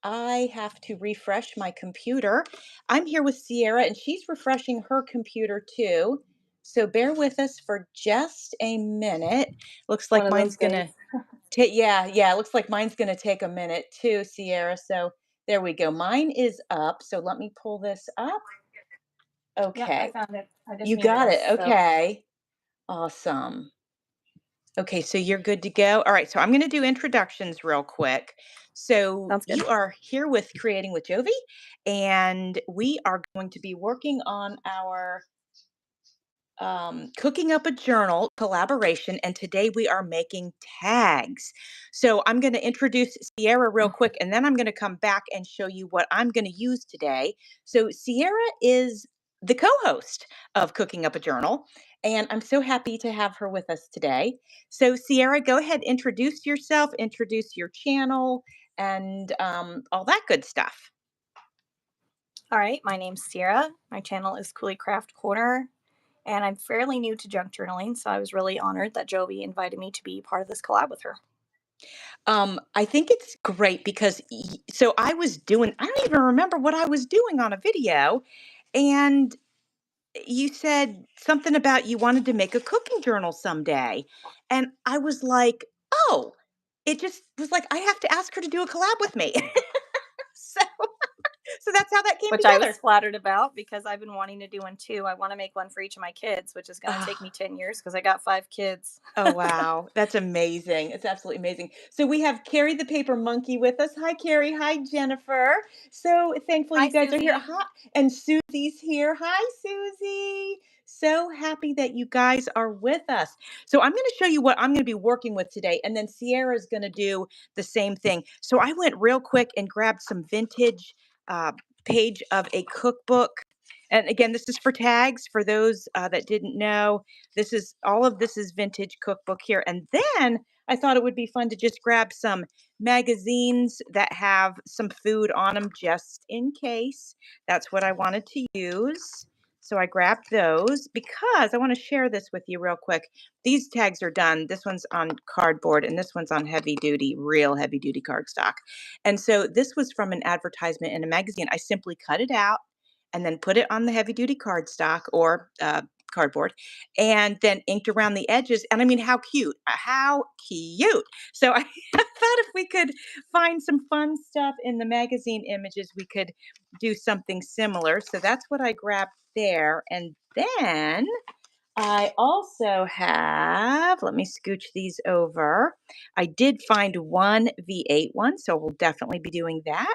I have to refresh my computer. I'm here with Sierra, and she's refreshing her computer too. So bear with us for just a minute. Looks One like of those mine's days. gonna take, yeah, yeah, it looks like mine's gonna take a minute too, Sierra. So there we go. Mine is up. So let me pull this up. Yep, I Okay, found it. I just you muted got it. us, so Okay, awesome. Okay, so you're good to go. All right, so I'm going to do introductions real quick. So sounds good. you are here with Creating with Jovi, and we are going to be working on our cooking up a journal collaboration. And today we are making tags. So I'm going to introduce Sierra real quick, and then I'm going to come back and show you what I'm going to use today. So Sierra is the co-host of Cooking Up a Journal, and I'm so happy to have her with us today. So Sierra, go ahead, introduce yourself, introduce your channel, and all that good stuff. All right, my name's Sierra. My channel is Coulee Craft Corner, and I'm fairly new to junk journaling, so I was really honored that Jovi invited me to be part of this collab with her. I think it's great because so I don't even remember what I was doing on a video, and you said something about you wanted to make a cooking journal someday. And I was like, oh, it just was like, I have to ask her to do a collab with me. so, so that's how that came Which I was together. flattered about because I've been wanting to do one too. I want to make one for each of my kids, which is going to take Ah, me 10 years because I got 5 kids. oh, wow. That's amazing. It's absolutely amazing. So we have Carrie the paper monkey with us. Hi, Carrie. Hi, Jennifer. So thankful Hi, you guys are here. Susie. Hi. And Susie's here. Hi, Susie. So happy that you guys are with us. So I'm going to show you what I'm going to be working with today. And then Sierra's going to do the same thing. So I went real quick and grabbed some vintage uh, page of a cookbook. And again, this is for tags for those that didn't know. This is all of this is vintage cookbook here. And then I thought it would be fun to just grab some magazines that have some food on them just in case. That's what I wanted to use. So I grabbed those because I want to share this with you real quick. These tags are done. This one's on cardboard and this one's on heavy duty, real heavy duty cardstock. And so this was from an advertisement in a magazine. I simply cut it out and then put it on the heavy duty cardstock or cardboard and then inked around the edges. And I mean, how cute! How cute! So I thought if we could find some fun stuff in the magazine images, we could do something similar. So that's what I grabbed there. And then I also have, let me scooch these over. I did find one V8 one, so we'll definitely be doing that.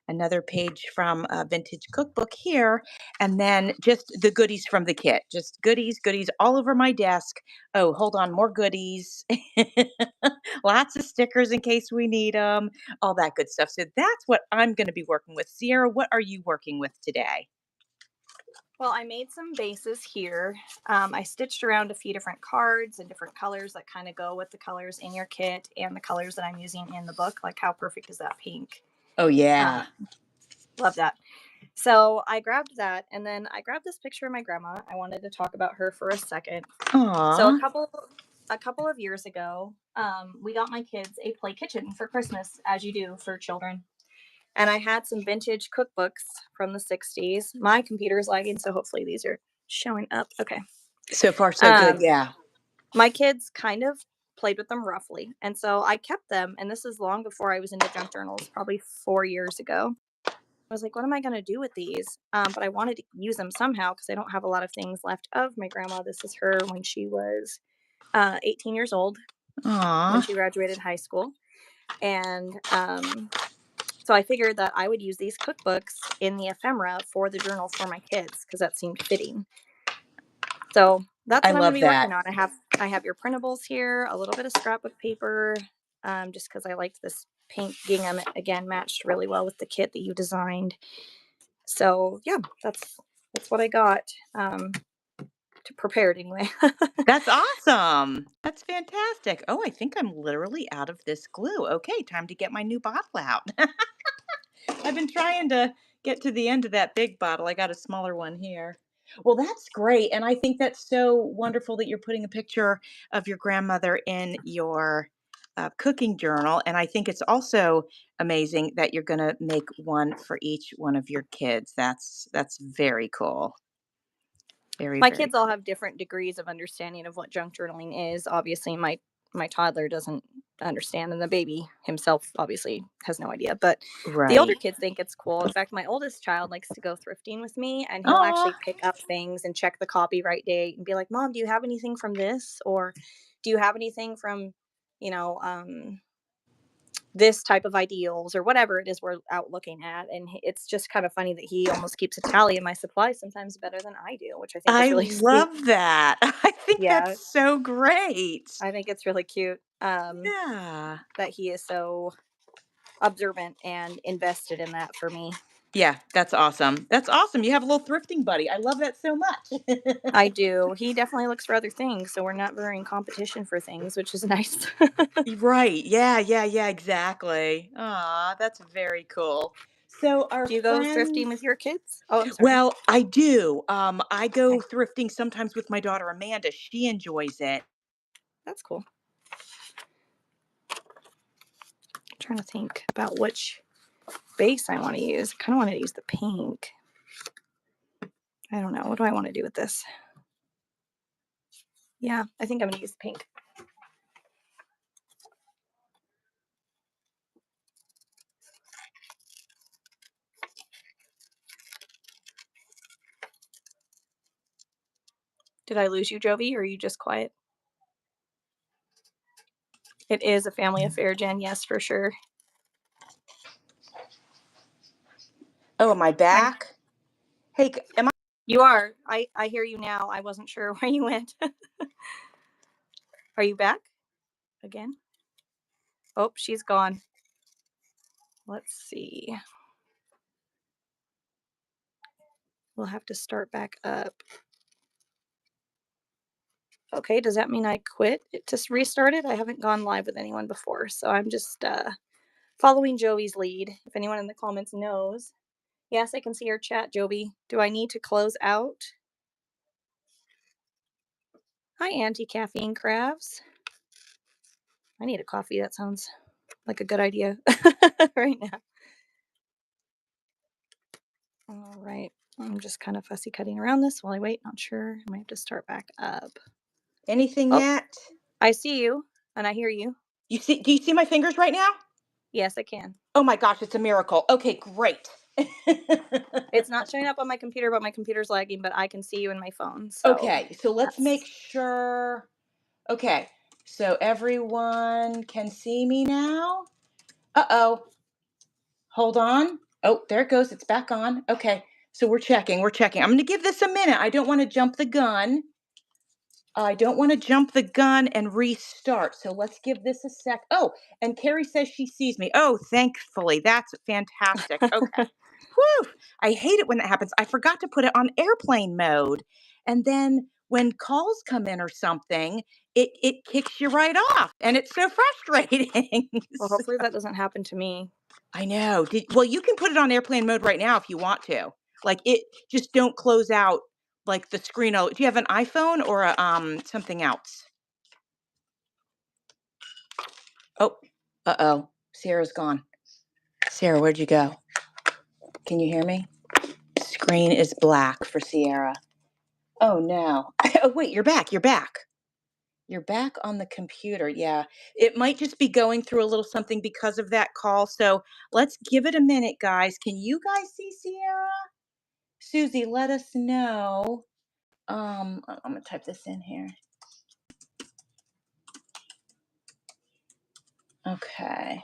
Another page from a vintage cookbook here, and then just the goodies from the kit. Just goodies, goodies all over my desk. Oh, hold on, more goodies. Lots of stickers in case we need them, all that good stuff. So that's what I'm going to be working with. Sierra, what are you working with today? Well, I made some bases here. I stitched around a few different cards and different colors that kind of go with the colors in your kit and the colors that I'm using in the book. Like, how perfect is that pink? Oh, Um, yeah. love that. So I grabbed that, and then I grabbed this picture of my grandma. I wanted to talk about her for a second. So Aw. a couple of years ago, we got my kids a play kitchen for Christmas, as you do for children. And I had some vintage cookbooks from the 60s. My computer is lagging, so hopefully these are showing up. Okay. So far, so good. Um, Yeah. my kids kind of played with them roughly. And so I kept them. And this is long before I was into junk journals, probably 4 years ago. I was like, what am I going to do with these? But I wanted to use them somehow because I don't have a lot of things left of my grandma. This is her when she was 18 years old when Aw. she graduated high school. And so I figured that I would use these cookbooks in the ephemera for the journal for my kids because that seemed fitting. So that's I what I'm going love to be that. working on. I have your printables here, a little bit of scrapbook paper, just because I liked this pink gingham. Again, matched really well with the kit that you designed. So yeah, that's what I got to prepared anyway. That's awesome. That's fantastic. Oh, I think I'm literally out of this glue. Okay, time to get my new bottle out. I've been trying to get to the end of that big bottle. I got a smaller one here. Well, that's great. And I think that's so wonderful that you're putting a picture of your grandmother in your cooking journal, and I think it's also amazing that you're going to make one for each one of your kids. That's very cool. Very, My very kids all cool. have different degrees of understanding of what junk journaling is. Obviously, my toddler doesn't understand, and the baby himself obviously has no idea. But the older Right. kids think it's cool. In fact, my oldest child likes to go thrifting with me, and he'll Oh, actually pick up things and check the copyright date and be like, "Mom, do you have anything from this? Or do you have anything from, you know, this type of ideals or whatever it is we're out looking at?" And it's just kind of funny that he almost keeps a tally of my supplies sometimes better than I do, which I think is I really sweet. love that. I think Yeah, that's so great. I think it's really cute, Yeah. that he is so observant and invested in that for me. Yeah, that's awesome. That's awesome. You have a little thrifting buddy. I love that so much. I do. He definitely looks for other things, so we're not very in competition for things, which is nice. Right. Yeah, yeah, yeah, exactly. Aw, that's very cool. So our Do you go thrifting friends, with your kids? Oh, I'm sorry. well, I do. I go Okay, thrifting sometimes with my daughter Amanda. She enjoys it. that's cool. I'm trying to think about which base I want to use. I kind of want to use the pink. I don't know. What do I want to do with this? Yeah, I think I'm going to use the pink. Did I lose you, Jovi, or are you just quiet? It is a family affair, Jen. Yes, for sure. Oh, am I I back? Hey, am I? You are. I hear you now. I wasn't sure where you went. Are you back again? Oh, she's gone. Let's see. We'll have to start back up. Okay, does that mean I quit it to restart it? I haven't gone live with anyone before, so I'm just following Jovi's lead. If anyone in the comments knows. Yes, I can see your chat, Jovi. Do I need to close out? Hi, anti-caffeine crabs. I need a coffee. That sounds like a good idea right now. All right. I'm just kind of fussy cutting around this while I wait. Not sure. I might have to start back up. Anything Oh, yet? I see you and I hear you. You see? Do you see my fingers right now? Yes, I can. Oh my gosh, it's a miracle. Okay, great. It's not showing up on my computer, but my computer's lagging, but I can see you in my phone. So Okay, so let's make that's sure. Okay, so everyone can see me now. Uh-oh. Hold on. Oh, there it goes. It's back on. Okay, so we're checking. We're checking. I'm going to give this a minute. I don't want to jump the gun. I don't want to jump the gun and restart. So let's give this a sec. Oh, and Carrie says she sees me. Oh, thankfully. That's fantastic. Okay. Whew. I hate it when that happens. I forgot to put it on airplane mode. And then when calls come in or something, it kicks you right off. And it's so frustrating. well, hopefully that doesn't happen to me. I know. Well, you can put it on airplane mode right now if you want to. Like it just don't close out like the screen. Do you have an iPhone or a something else? Oh, uh-oh. Sarah's gone. Sarah, where'd you go? Can you hear me? Screen is black for Sierra. Oh no. Oh wait, you're back. You're back. You're back on the computer. Yeah. It might just be going through a little something because of that call. So let's give it a minute, guys. Can you guys see Sierra? Susie, let us know. I'm gonna type this in here. Okay.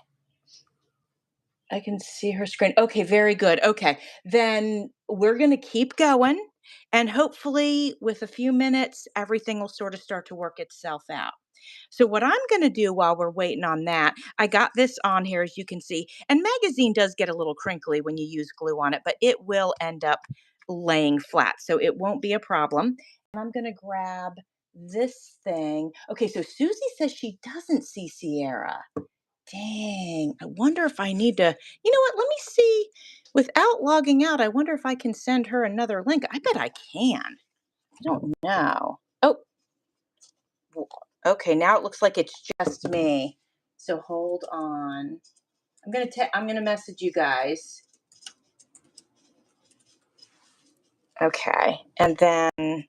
I can see her screen. Okay, very good. Okay. Then we're going to keep going and hopefully with a few minutes everything will sort of start to work itself out. So what I'm going to do while we're waiting on that, I got this on here as you can see. And magazine does get a little crinkly when you use glue on it, but it will end up laying flat. So it won't be a problem. And I'm going to grab this thing. Okay, so Susie says she doesn't see Sierra. Dang, I wonder if I need to, you know what? Let me see. Without logging out, I wonder if I can send her another link. I bet I can. I don't know. Oh, okay. Now it looks like it's just me. So hold on. I'm gonna message you guys. Okay, and then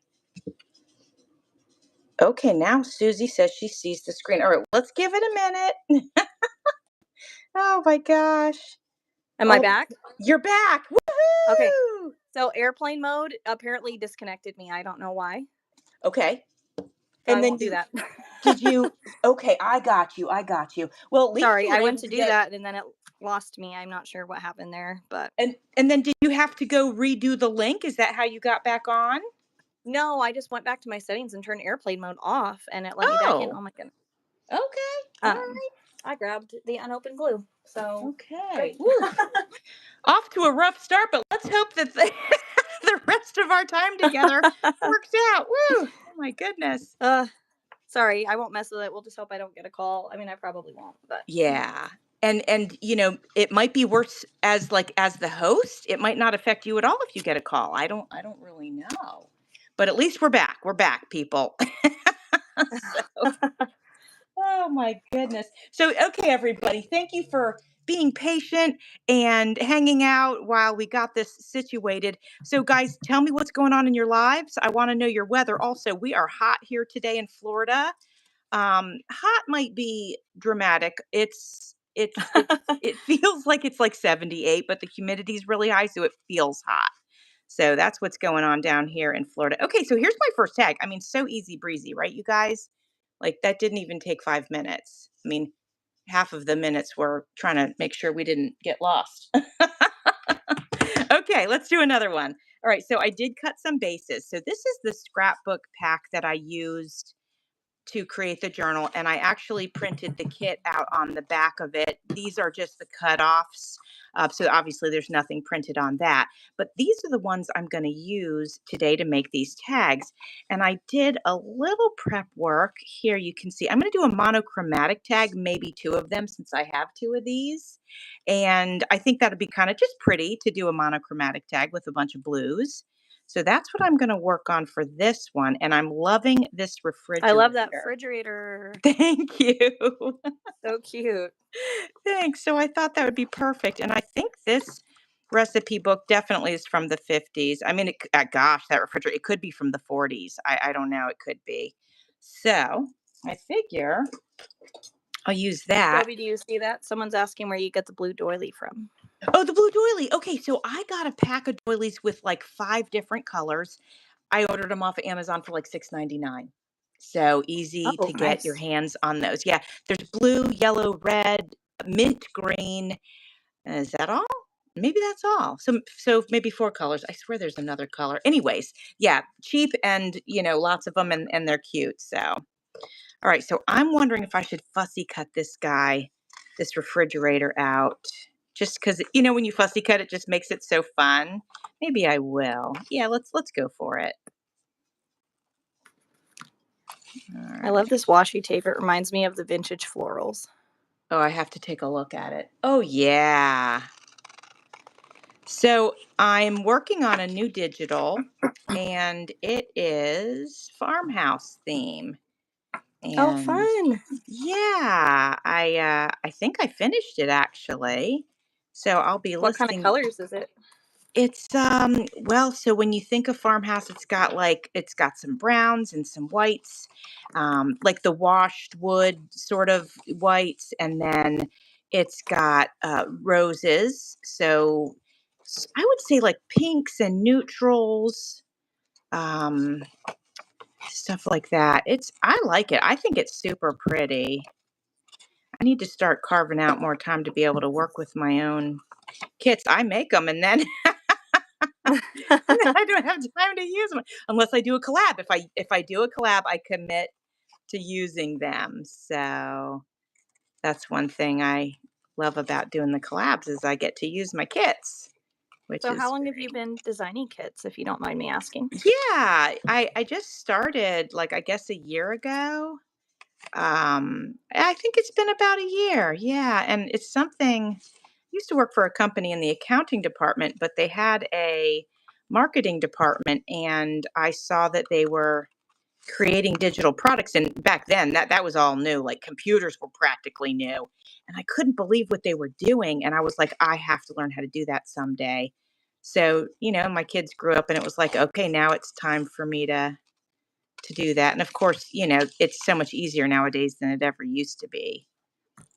okay, now Susie says she sees the screen. All right, let's give it a minute. Oh my gosh. Am I Oh, back? you're back. Okay. Woohoo! So airplane mode apparently disconnected me. I don't know why. Okay. So I And then won't do that. did you okay, I got you. I got you. Well, at least Sorry, you were I went able to to do get that and then it lost me. I'm not sure what happened there, but and then did you have to go redo the link? Is that how you got back on? no, I just went back to my settings and turned airplane mode off and it let me back in. Oh, Oh my goodness. okay. All Um, right. I grabbed the unopened glue. So Okay. great. Woo. Off to a rough start, but let's hope that the rest of our time together works out. Woo! Oh my goodness. uh sorry, I won't mess with it. We'll just hope I don't get a call. I mean, I probably won't, but Yeah. And it might be worse as the host. It might not affect you at all if you get a call. I don't really know. But at least we're back. We're back, people. So, oh my goodness. So, okay, everybody, thank you for being patient and hanging out while we got this situated. So, guys, tell me what's going on in your lives. I want to know your weather. Also, we are hot here today in Florida. Hot might be dramatic. It feels like it's like 78, but the humidity is really high, so it feels hot. So that's what's going on down here in Florida. Okay, so here's my first tag. I mean, so easy breezy, right, you guys? Like that didn't even take 5 minutes. I mean, half of the minutes were trying to make sure we didn't get lost. Okay, let's do another one. All right, so I did cut some bases. So this is the scrapbook pack that I used to create the journal, and I actually printed the kit out on the back of it. These are just the cutoffs. So obviously there's nothing printed on that, but these are the ones I'm going to use today to make these tags. And I did a little prep work here. You can see I'm going to do a monochromatic tag, maybe two of them since I have two of these. And I think that'd be kind of just pretty to do a monochromatic tag with a bunch of blues. So that's what I'm going to work on for this one. And I'm loving this I love that refrigerator. refrigerator. Thank you. So cute. Thanks. So I thought that would be perfect. And I think this recipe book definitely is from the 50s. I mean, gosh, that refrigerator, it could be from the 40s. I don't know. It could be. So I figure I'll use that. Jovi, do you see that? Someone's asking where you get the blue doily from. Oh, the blue doily. Okay, so I got a pack of doilies with like 5 different colors. I ordered them off of Amazon for like $6.99. So easy Oh, to get your nice. hands on those. Yeah, there's blue, yellow, red, mint green. Is that all? Maybe that's all. So maybe 4 colors. I swear there's another color. Anyways, yeah, cheap and lots of them and they're cute. So all right, so I'm wondering if I should fussy cut this refrigerator out. Just because when you fussy cut it just makes it so fun. Maybe I will. Yeah, let's go for it. All I right. love this washi tape. It reminds me of the vintage florals. Oh, I have to take a look at it. Oh, yeah. So I'm working on a new digital, and it is farmhouse theme. Oh, And fun. yeah, I think I finished it actually. So I'll be What kind of listing. colors is it? It's well, so when you think of farmhouse, it's got some browns and some whites, like the washed wood sort of whites, and then it's got roses. So I would say like pinks and neutrals, um, stuff like that. I like it. I think it's super pretty. I need to start carving out more time to be able to work with my own kits. I make them and then I don't have time to use them unless I do a collab. If I do a collab, I commit to using them. So that's one thing I love about doing the collabs is I get to use my kits, which So how is long have you great. been designing kits, if you don't mind me asking? Yeah, I just started like I guess a year ago. I think it's been about a year. Yeah, and it's something I used to work for a company in the accounting department, but they had a marketing department and I saw that they were creating digital products. And back then that was all new. Like computers were practically new. And I couldn't believe what they were doing. And I was like, I have to learn how to do that someday. So, my kids grew up and it was like, okay, now it's time for me to do that. And of course, it's so much easier nowadays than it ever used to be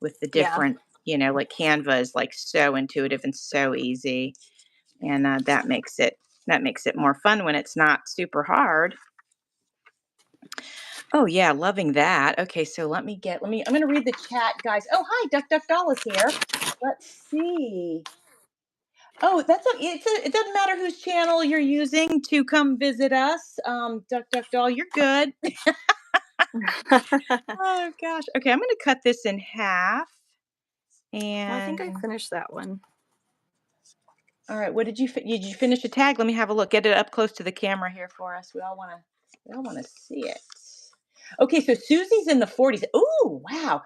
with the Yeah. different, like Canva is like so intuitive and so easy. And that makes it more fun when it's not super hard. Oh yeah, loving that. Okay, so I'm gonna read the chat, guys. Oh, hi, Duck Duck Doll is here. Let's see. Oh, it doesn't matter whose channel you're using to come visit us. Duck Duck Doll, you're good. Oh gosh. Okay, I'm gonna cut this in half. Well, I think I And finished that one. all right, did you finish a tag? Let me have a look. Get it up close to the camera here for us. We all wanna see it. Okay, so Susie's in the 40s. Ooh, wow.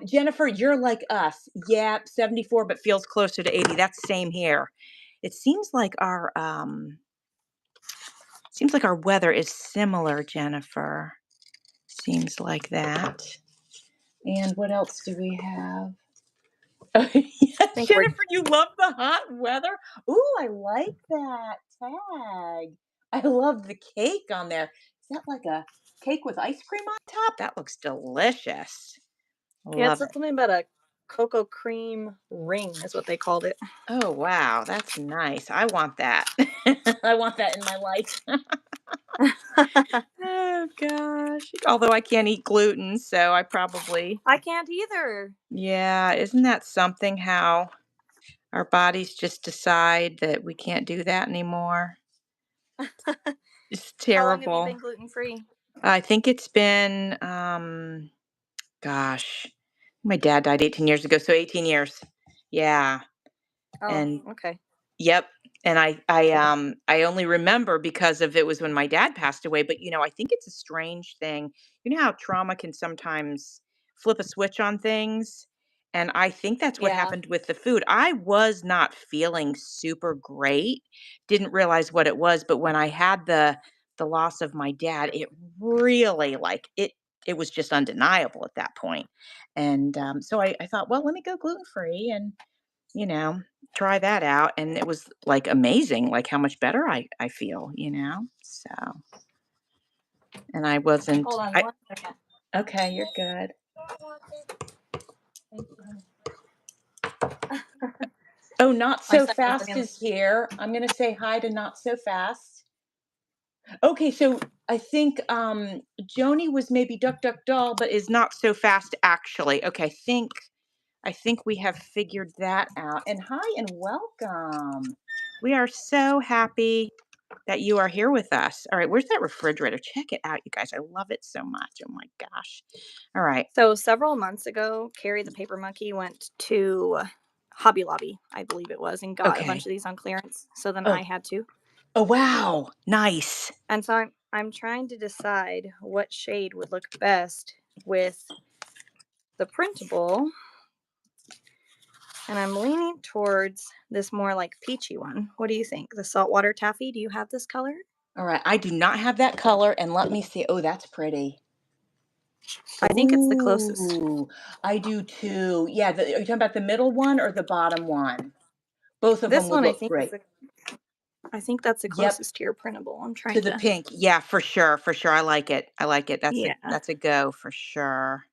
Jennifer, you're like us. Yeah, 74, but feels closer to 80. That's same here. It seems like our weather is similar, Jennifer. Seems like that. And what else do we have? I Yes, think we're Jennifer, you love the hot weather. Ooh, I like that tag. I love the cake on there. Is that like a cake with ice cream on top? That looks delicious. yeah, it's Love it. something about a cocoa cream ring is what they called it. Oh, wow. That's nice. I want that. I want that in my life. Oh, gosh. Although I can't eat gluten, so I probably, I can't either. yeah, isn't that something how our bodies just decide that we can't do that anymore? It's How long have you terrible. been gluten free? I think it's been, gosh, my dad died 18 years ago, so 18 years. Yeah. Oh, And okay. yep. And I only remember because of it was when my dad passed away, but I think it's a strange thing. You know how trauma can sometimes flip a switch on things? And I think that's what Yeah. happened with the food. I was not feeling super great. Didn't realize what it was, but when I had the loss of my dad, it really like it was just undeniable at that point. And so I thought, well, let me go gluten free and you know, try that out. And it was like amazing, like how much better I feel. So, and I wasn't, Hold on I, one second. okay, you're good. Thank you, honey. Oh, Not My So son was Fast looking. is here. I'm going to say hi to Not So Fast. Okay. So I think, Joni was maybe Duck Duck Doll, but is Not So Fast actually. Okay. I think we have figured that out. And hi and welcome. We are so happy that you are here with us. All right, where's that refrigerator? Check it out, you guys. I love it so much. Oh my gosh. All right. So several months ago, Carrie the paper monkey went to Hobby Lobby, I believe it was, and got a bunch Okay. of these on clearance. So then I Oh, had to. oh wow. Nice. And so I'm trying to decide what shade would look best with the printable, and I'm leaning towards this more like peachy one. What do you think? The saltwater taffy? Do you have this color? All right. I do not have that color. And let me see. Oh, that's pretty. I think it's the closest. Ooh, I do too. Yeah. Are you talking about the middle one or the bottom one? Both of them This would one look great. I think that's the Yep. closest to your printable. I'm To trying the to. pink. Yeah, for sure. For sure. I like it. I like it. That's a Yeah, that's a go for sure.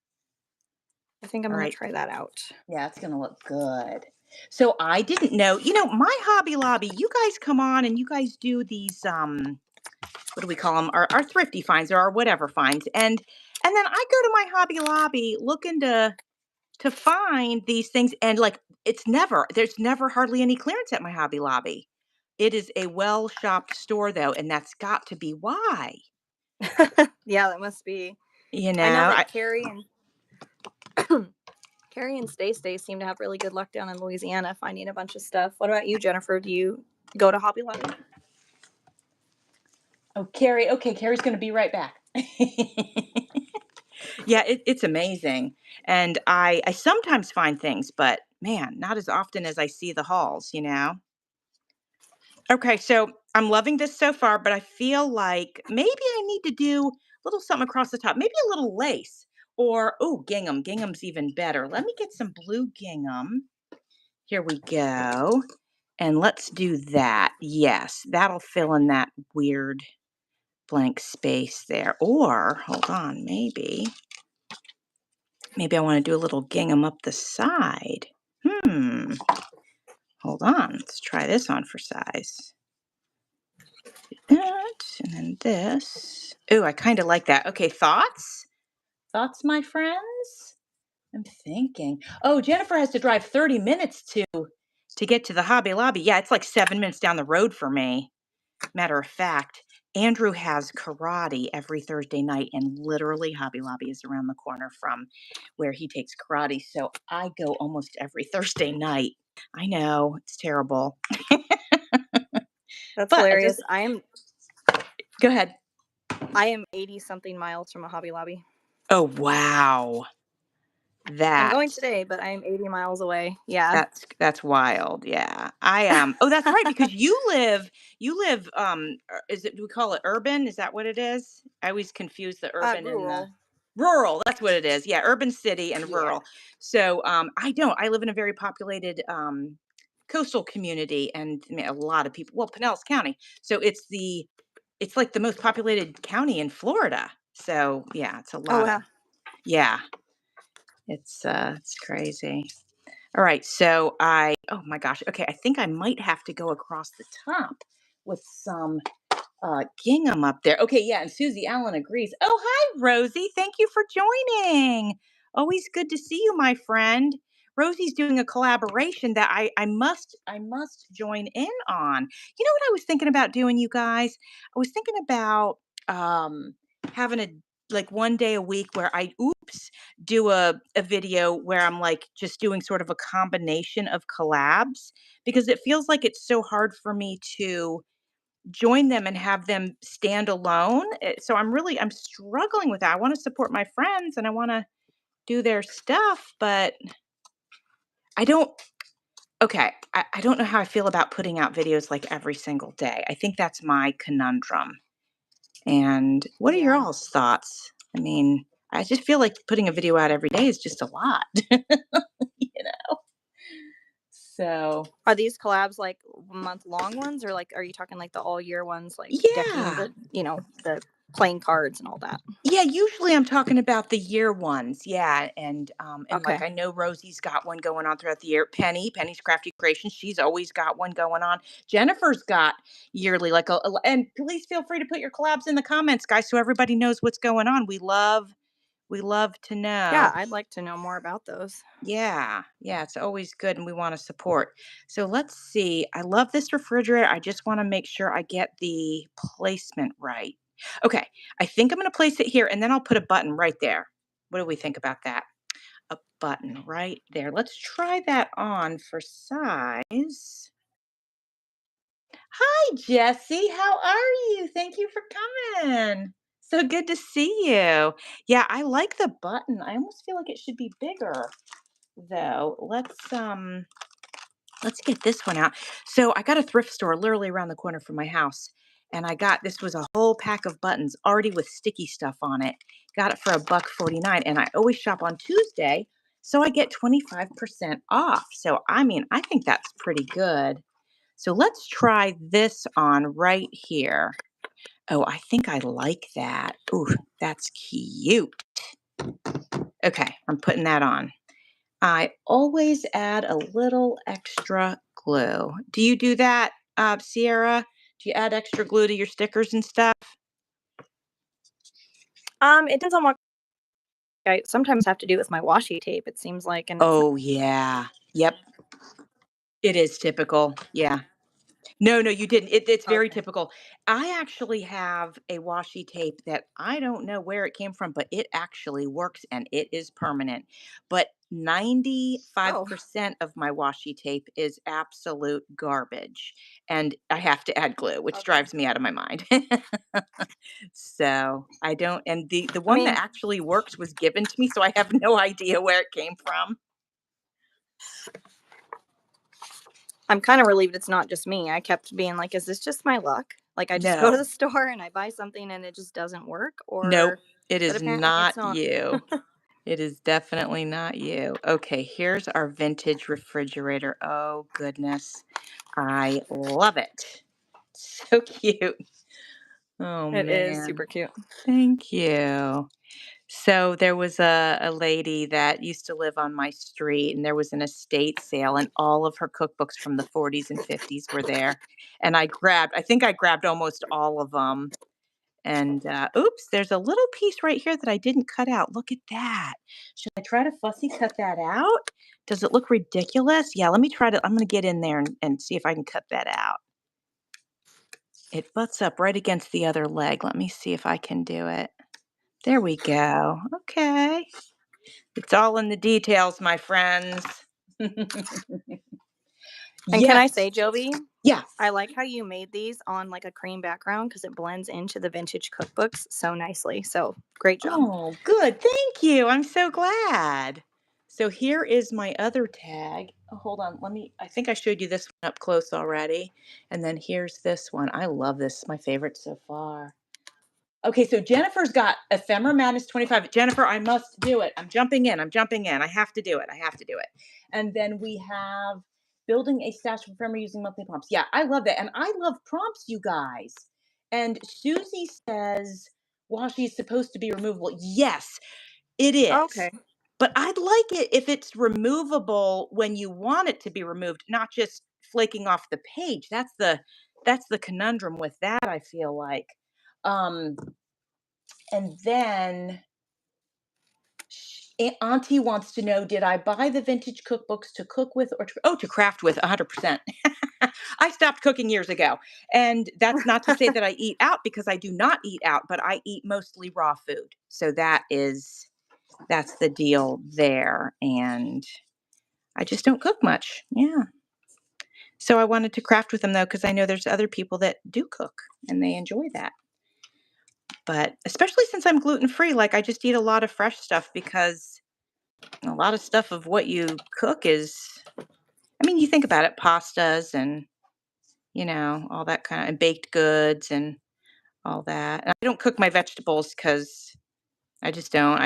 I think I'm All gonna right. try that out. Yeah, it's gonna look good. So I didn't know, my Hobby Lobby, you guys come on and you guys do these what do we call them? Our thrifty finds or our whatever finds. And then I go to my Hobby Lobby looking to find these things and like there's never hardly any clearance at my Hobby Lobby. It is a well-shopped store though, and that's got to be why. Yeah, that must be. You I know know, that I Carrie and Stay seem to have really good luck down in Louisiana finding a bunch of stuff. What about you, Jennifer? Do you go to Hobby Lobby? Oh, Carrie, okay, Carrie's gonna be right back. Yeah, it's amazing. And I sometimes find things, but man, not as often as I see the hauls. Okay, so I'm loving this so far, but I feel like maybe I need to do little something across the top, maybe a little lace or, oh, gingham. Gingham's even better. Let me get some blue gingham. Here we go. And let's do that. Yes, that'll fill in that weird blank space there. Or, hold on, maybe I want to do a little gingham up the side. Hold on. Let's try this on for size. That, and then this. Oh, I kind of like that. Okay, thoughts? Thoughts, my friends? I'm thinking. Oh, Jennifer has to drive 30 minutes to get to the Hobby Lobby. Yeah, it's like 7 minutes down the road for me. Matter of fact, Andrew has karate every Thursday night, and literally Hobby Lobby is around the corner from where he takes karate. So I go almost every Thursday night. I know, it's terrible. That's But hilarious. go ahead. I am 80 something miles from a Hobby Lobby. Oh, wow. I'm going today, but I'm 80 miles away. Yeah. That's wild. Yeah. I am. Oh, that's right, because you live is it, do we call it urban? Is that what it is? I always confuse the urban and the Rural. rural. That's what it is. Yeah, urban city and Yeah. rural. So I live in a very populated coastal community, and I mean, a lot of people, well, Pinellas County. So it's like the most populated county in Florida. So yeah, it's a Oh, lot wow. of, yeah. It's crazy. All right, so oh my gosh, okay, I think I might have to go across the top with some gingham up there. Okay, yeah, and Susie Allen agrees. Oh, hi, Rosie. Thank you for joining. Always good to see you, my friend. Rosie's doing a collaboration that I must join in on. You know what I was thinking about doing, you guys? I was thinking about having a like one day a week where I do a video where I'm like just doing sort of a combination of collabs, because it feels like it's so hard for me to join them and have them stand alone. So I'm struggling with that. I want to support my friends and I want to do their stuff, but I don't okay, I don't know how I feel about putting out videos like every single day. I think that's my conundrum. And what are your Yeah. all's thoughts? I mean, I just feel like putting a video out every day is just a lot. You know? So, Are these collabs like month long ones, or like are you talking like the all year ones, like decking yeah. the playing cards and all that? Yeah, usually I'm talking about the year ones. Yeah, and like Okay. I know Rosie's got one going on throughout the year. Penny's Crafty Creations, she's always got one going on. Jennifer's got yearly and please feel free to put your collabs in the comments, guys, so everybody knows what's going on. We love to Yeah, know. I'd like to know more about those. Yeah, yeah, it's always good and we want to support. So let's see. I love this refrigerator. I just want to make sure I get the placement right. Okay, I think I'm going to place it here and then I'll put a button right there. What do we think about that? A button right there. Let's try that on for size. Hi, Jesse. How are you? Thank you for coming. So good to see you. Yeah, I like the button. I almost feel like it should be bigger though. Let's get this one out. So I got a thrift store literally around the corner from my house. And this was a whole pack of buttons already with sticky stuff on it. Got it for $1.49. And I always shop on Tuesday. So I get 25% off. So I mean, I think that's pretty good. So let's try this on right here. Oh, I think I like that. Ooh, that's cute. Okay, I'm putting that on. I always add a little extra glue. Do you do that, Sierra? Do you add extra glue to your stickers and stuff? It depends on what I sometimes have to do with my washi tape, it seems like, and it's Oh, yeah. Yep. It is typical. Yeah. No, no, you didn't. It's very okay. typical. I actually have a washi tape that I don't know where it came from, but it actually works and it is permanent. But Oh, 95% of my washi tape is absolute garbage. And I have to add glue, which okay. drives me out of my mind. So I don't, and the I one that mean, actually works was given to me, so I have no idea where it came from. I'm kind of relieved it's not just me. I kept being like, is this just my luck? Like, I just go to No, the store and I buy something and it just doesn't work, nope, or, it but is apparently not it's not. you. It is definitely not you. Okay, here's our vintage refrigerator. Oh, goodness. I love it. So cute. Oh, It is super man. cute. Thank you. So there was a lady that used to live on my street, and there was an estate sale, and all of her cookbooks from the 40s and 50s were there. And I think I grabbed almost all of them. And oops, there's a little piece right here that I didn't cut out. Look at that. Should I try to fussy cut that out? Does it look ridiculous? Yeah, let me try to. I'm going to get in there and see if I can cut that out. It butts up right against the other leg. Let me see if I can do it. There we go. Okay. It's all in the details, my friends. And can I Yes. say, Jovi, Yeah. I like how you made these on like a cream background because it blends into the vintage cookbooks so nicely. So great job. Oh, good. Thank you. I'm so glad. So here is my other tag. Oh, hold on. I think I showed you this one up close already. And then here's this one. I love this. My favorite so far. Okay, so Jennifer's got ephemera madness 25. Jennifer, I must do it. I'm jumping in. I'm jumping in. I have to do it. I have to do it. And then we have building a stash of ephemera using monthly prompts. Yeah, I love that. And I love prompts, you guys. And Susie says, washi is supposed to be removable. Yes, it is. Okay. But I'd like it if it's removable when you want it to be removed, not just flaking off the page. That's the conundrum with that, I feel like. Um, and then Auntie wants to know, did I buy the vintage cookbooks to cook with or to craft with? 100%. I stopped cooking years ago. And that's not to say that I eat out because I do not eat out, but I eat mostly raw food. So that's the deal there. And I just don't cook much. Yeah. So I wanted to craft with them though, because I know there's other people that do cook and they enjoy that. But especially since I'm gluten free, like I just eat a lot of fresh stuff because a lot of stuff of what you cook is, I mean, you think about it, pastas and, all that kind of, and baked goods and all that. And I don't cook my vegetables because I just don't. I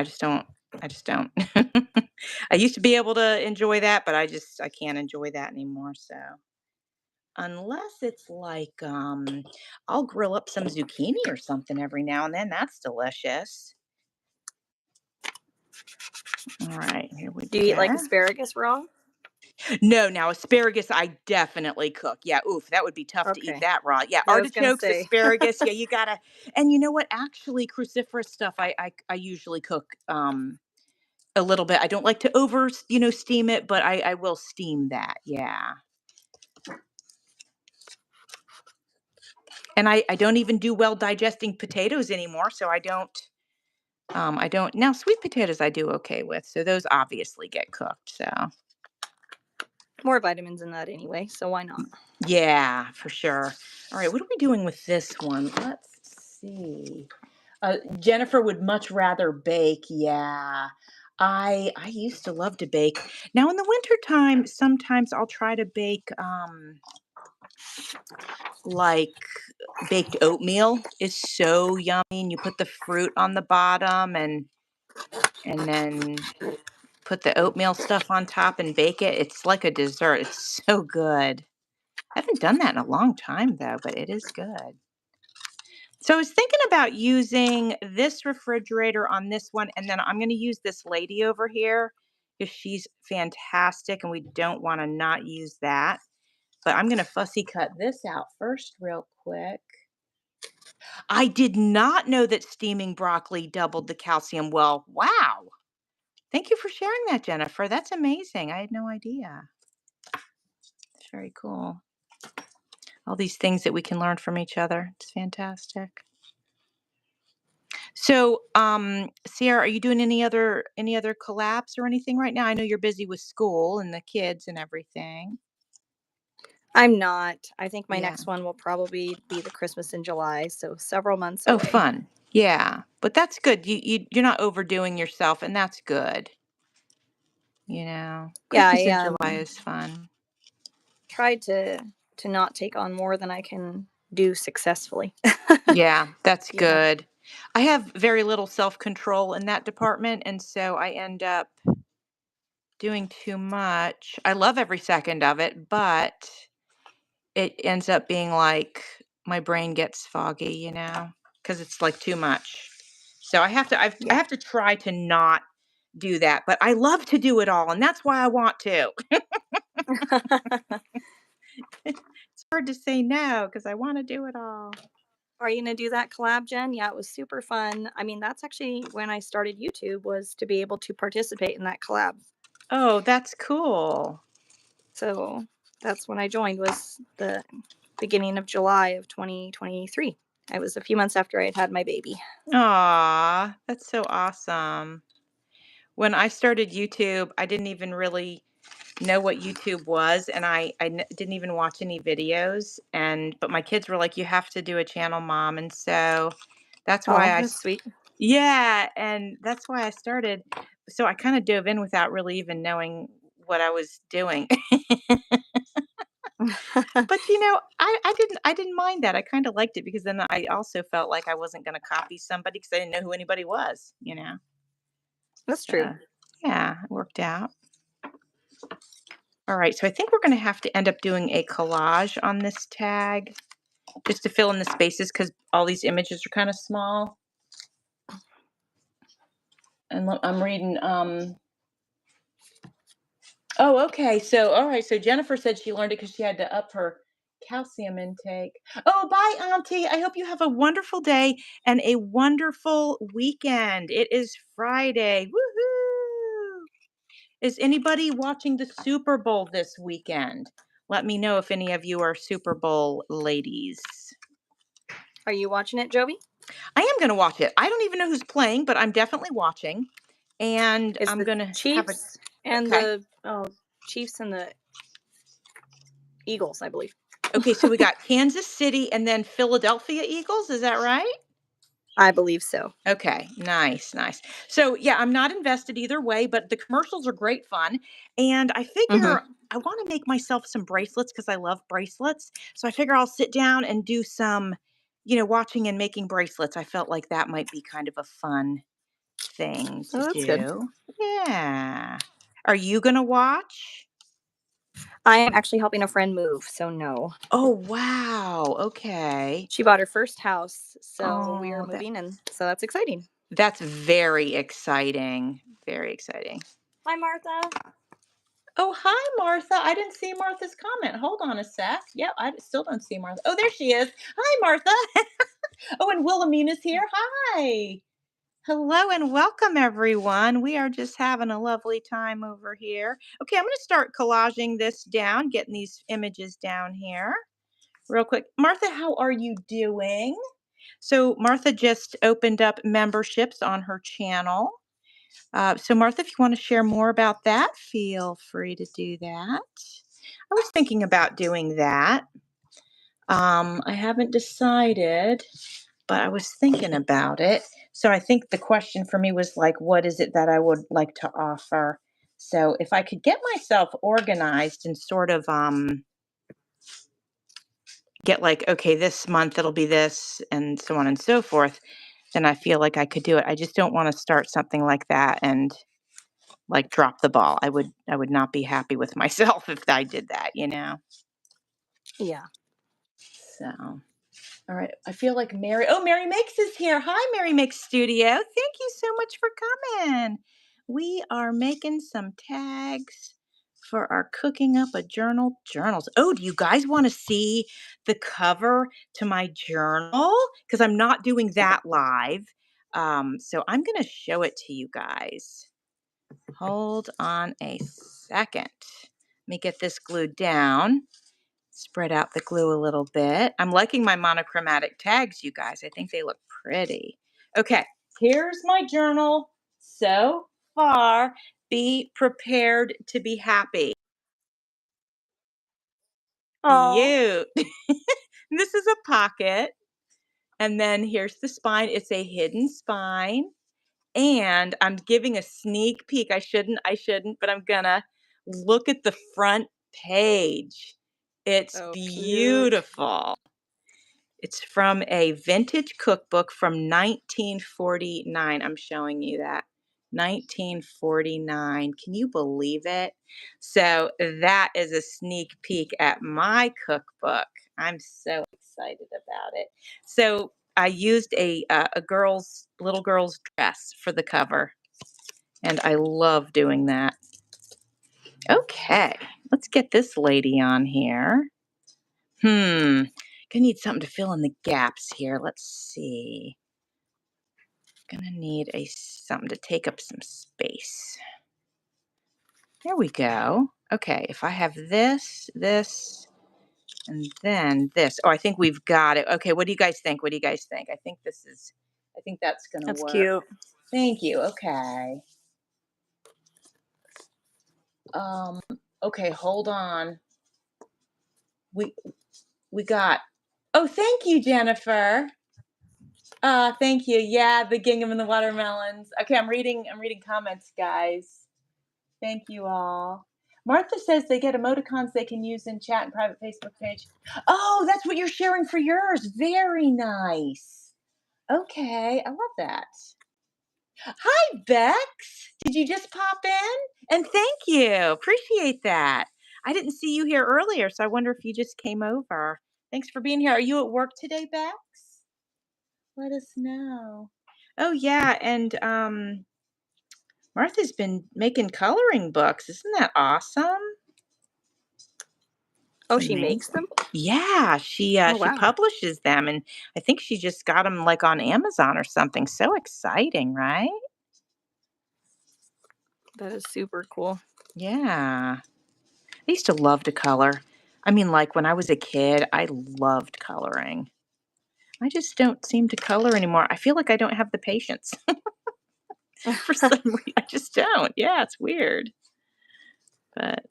used to be able to enjoy that, but I can't enjoy that anymore. So unless it's like, I'll grill up some zucchini or something every now and then. That's delicious. All right, here we Do you eat like go. asparagus raw? No, now asparagus I definitely cook. Yeah, oof, that would be tough to eat Okay. that raw. Yeah, Yeah, I was gonna artichokes, say. asparagus. Yeah, you gotta. And you know what? Actually, cruciferous stuff I usually cook a little bit. I don't like to over steam it, but I will steam that. Yeah, and I don't even do well digesting potatoes anymore, so I don't. I don't now. Sweet potatoes I do okay with, so those obviously get cooked. So More vitamins in that anyway, so why not? yeah, for sure. All right, what are we doing with this one? Let's see. Jennifer would much rather bake. Yeah. I used to love to bake. Now in the wintertime, sometimes I'll try to bake like baked oatmeal is so yummy and you put the fruit on the bottom and then put the oatmeal stuff on top and bake it. It's like a dessert. It's so good. I haven't done that in a long time though, but it is good. So I was thinking about using this refrigerator on this one, and then I'm going to use this lady over here because she's fantastic, and we don't want to not use that. But I'm going to fussy cut this out first, real quick. I did not know that steaming broccoli doubled the calcium. Well, wow. Thank you for sharing that, Jennifer. That's amazing. I had no idea. It's very cool. All these things that we can learn from each other. It's fantastic. So, Sierra, are you doing any other collabs or anything right now? I know you're busy with school and the kids and everything. I'm not. I think my Yeah. next one will probably be the Christmas in July, so several months Oh, away. fun. Yeah, but that's good. You're not overdoing yourself, and that's good. Yeah, Christmas I in July is fun. tried to not take on more than I can do successfully. Yeah, that's Yeah. good. I have very little self-control in that department, and so I end up doing too much. I love every second of it, but it ends up being like my brain gets foggy, because it's like too much. So I Yeah. have to try to not do that, but I love to do it all, and that's why I want to. It's hard to say no because I want to do it all. Are you gonna do that collab, Jen? Yeah, it was super fun. I mean, that's actually when I started YouTube, was to be able to participate in that collab. Oh, that's cool. So that's when I joined, was the beginning of July of 2023. It was a few months after I had had my baby. Aw, that's so awesome. When I started YouTube, I didn't even really know what YouTube was, and didn't even watch any videos. But my kids were like, "You have to do a channel, mom," and so that's why Oh, that's sweet. yeah, and that's why I started. So I kind of dove in without really even knowing what I was doing. But I didn't mind that. I kind of liked it because then I also felt like I wasn't going to copy somebody because I didn't know who anybody was. That's So true. yeah, it worked out. All right, so I think we're going to have to end up doing a collage on this tag just to fill in the spaces because all these images are kind of small. And I'm reading. Oh, okay. So, all right. So Jennifer said she learned it because she had to up her calcium intake. Oh, bye, Auntie. I hope you have a wonderful day and a wonderful weekend. It is Friday. Woohoo! Is anybody watching the Super Bowl this weekend? Let me know if any of you are Super Bowl ladies. Are you watching it, Jovi? I am going to watch it. I don't even know who's playing, but I'm definitely watching. And It's I'm the going to have a. Chiefs and Okay. the Chiefs and the Eagles, I believe. Okay, so we got Kansas City and then Philadelphia Eagles, is that right? I believe so. Okay, nice, nice. So, yeah, I'm not invested either way, but the commercials are great fun. And I Hmm. figure I want to make myself some bracelets because I love bracelets. So I figure I'll sit down and do some, watching and making bracelets. I felt like that might be kind of a fun thing to Oh, that's good. do. Yeah. Are you going to watch? I am actually helping a friend move, so no. Oh, wow. Okay. She bought her first house, so we are Oh, moving, and so that's exciting. that's very exciting. Very exciting. Hi, Martha. Oh, hi, Martha. I didn't see Martha's comment. Hold on a sec. Yep, I still don't see Martha. Oh, there she is. Hi, Martha. Oh, and Wilhelmina's here. Hi. Hello and welcome, everyone. We are just having a lovely time over here. Okay, I'm going to start collaging this down, getting these images down here real quick. Martha, how are you doing? So, Martha just opened up memberships on her channel. So, Martha, if you want to share more about that, feel free to do that. I was thinking about doing that. I haven't decided, but I was thinking about it. So, I think the question for me was like, what is it that I would like to offer? So, if I could get myself organized and sort of get like, okay, this month it'll be this, and so on and so forth, then I feel like I could do it. I just don't want to start something like that and like drop the ball. I would not be happy with myself if I did that. Yeah. So, all right. I feel like Mary Makes is here. Hi, Mary Makes Studio. Thank you so much for coming. We are making some tags for our cooking up a journals. Oh, do you guys want to see the cover to my journal? Because I'm not doing that live. So I'm going to show it to you guys. Hold on a second. Let me get this glued down. Spread out the glue a little bit. I'm liking my monochromatic tags, you guys. I think they look pretty. Okay, here's my journal so far. Be prepared to be happy. Oh. Cute. This is a pocket. And then here's the spine. It's a hidden spine. And I'm giving a sneak peek. I shouldn't, but I'm gonna look at the front page. It's So cute. beautiful. It's from a vintage cookbook from 1949. I'm showing you that. 1949. Can you believe it? So that is a sneak peek at my cookbook. I'm so excited about it. So I used a girl's little girl's dress for the cover, and I love doing that. Okay, let's get this lady on here. Gonna need something to fill in the gaps here. Let's see. Gonna need a something to take up some space. There we go. Okay, if I have this, and then this. Oh, I think we've got it. Okay, what do you guys think? What do you guys think? I think that's gonna That's work. cute. Thank you. Okay. Um, okay, hold on. We we got Oh, thank you, Jennifer. Thank you. Yeah, the gingham and the watermelons. Okay, I'm reading comments, guys. Thank you all. Martha says they get emoticons they can use in chat and private Facebook page. Oh, that's what you're sharing for yours. Very nice. Okay, I love that. Hi, Bex. Did you just pop in? And thank you. Appreciate that. I didn't see you here earlier, so I wonder if you just came over. Thanks for being here. Are you at work today, Bex? Let us know. Oh yeah, and Martha's been making coloring books. Isn't that awesome? Oh, It's she makes amazing. them? Yeah, Oh, she wow. publishes them, and I think she just got them like on Amazon or something. So exciting, right? That is super cool. Yeah. I used to love to color. I mean, like when I was a kid, I loved coloring. I just don't seem to color anymore. I feel like I don't have the patience for some reason. I just don't. Yeah, it's weird. But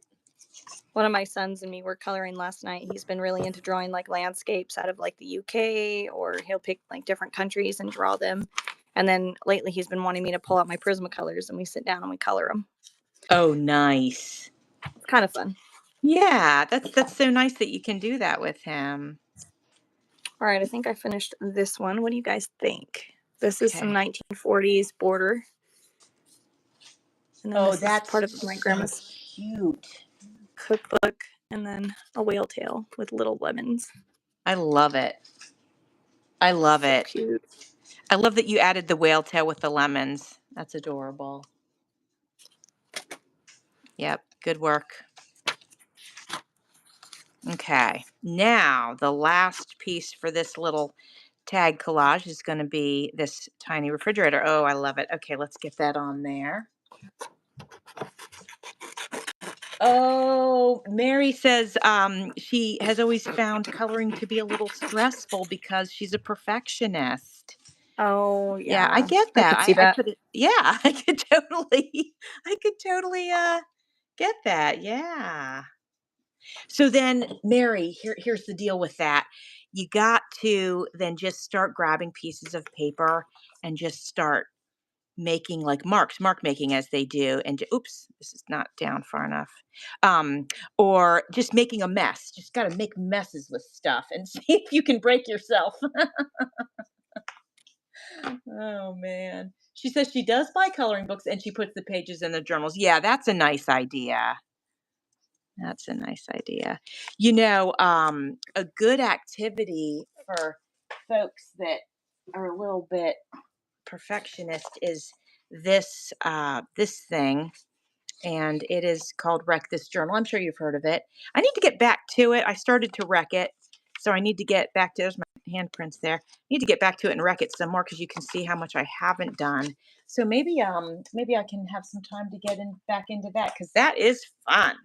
One of my sons and me were coloring last night. He's been really into drawing like landscapes out of like the UK, or he'll pick like different countries and draw them. And then lately he's been wanting me to pull out my Prismacolors and we sit down and we color them. oh, nice. It's kind of fun. Yeah, that's so nice that you can do that with him. All right, I think I finished this one. What do you guys think? This is some Okay. 1940s border. And then Oh, this is that's part of my so grandma's cute. cookbook. And then a whale tail with little lemons. I love it. I love So it. cute. I love that you added the whale tail with the lemons. That's adorable. Yep, good work. Okay, now the last piece for this little tag collage is going to be this tiny refrigerator. Oh, I love it. Okay, let's get that on there. Oh, Mary says she has always found coloring to be a little stressful because she's a perfectionist. Oh, Yeah, I yeah. get I that. could see I that. could, yeah, I could totally get that. Yeah. So then, Mary, here's the deal with that. You got to then just start grabbing pieces of paper and just start making like mark making as they do. And oops, this is not down far enough. Or just making a mess. Just got to make messes with stuff and see if you can break yourself. Oh man. She says she does buy coloring books and she puts the pages in the journals. Yeah, that's a nice idea. That's a nice idea. A good activity for folks that are a little bit perfectionist is this thing, and it is called Wreck This Journal. I'm sure you've heard of it. I need to get back to it. I started to wreck it, so I need to get back to. There's my handprints there. I need to get back to it and wreck it some more because you can see how much I haven't done. So maybe I can have some time to get back into that because that is fun.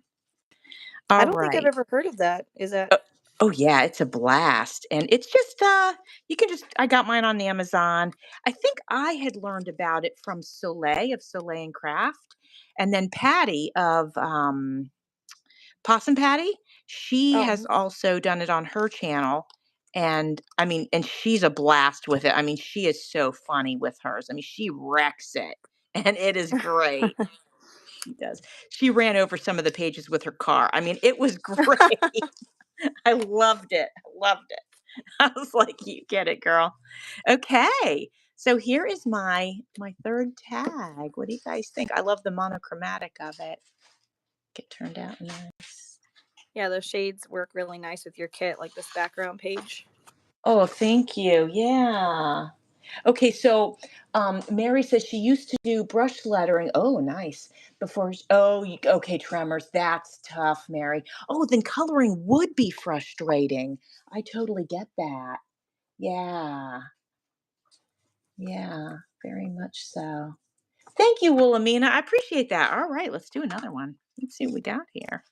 I All don't think I've right. ever heard of that. Is that Oh, oh yeah, it's a blast. And it's just you can just I got mine on Amazon. I think I had learned about it from Soleil of Soleil and Craft. And then Patty of Possum Patty, she oh has also done it on her channel. And I mean, and she's a blast with it. I mean, she is so funny with hers. I mean, she wrecks it. And it is great. She does. She ran over some of the pages with her car. I mean, it was great. I loved it. Loved it. I was like, "You get it, girl." Okay. So here is my third tag. What do you guys think? I love the monochromatic of it. Get turned out nice. Yeah, those shades work really nice with your kit, like this background page. Oh, thank you. Yeah. Okay, so Mary says she used to do brush lettering. Oh, nice. Okay, tremors. That's tough, Mary. Oh, then coloring would be frustrating. I totally get that. Yeah, yeah, very much so. Thank you, Wilhelmina. I appreciate that. All right, let's do another one. Let's see what we got here.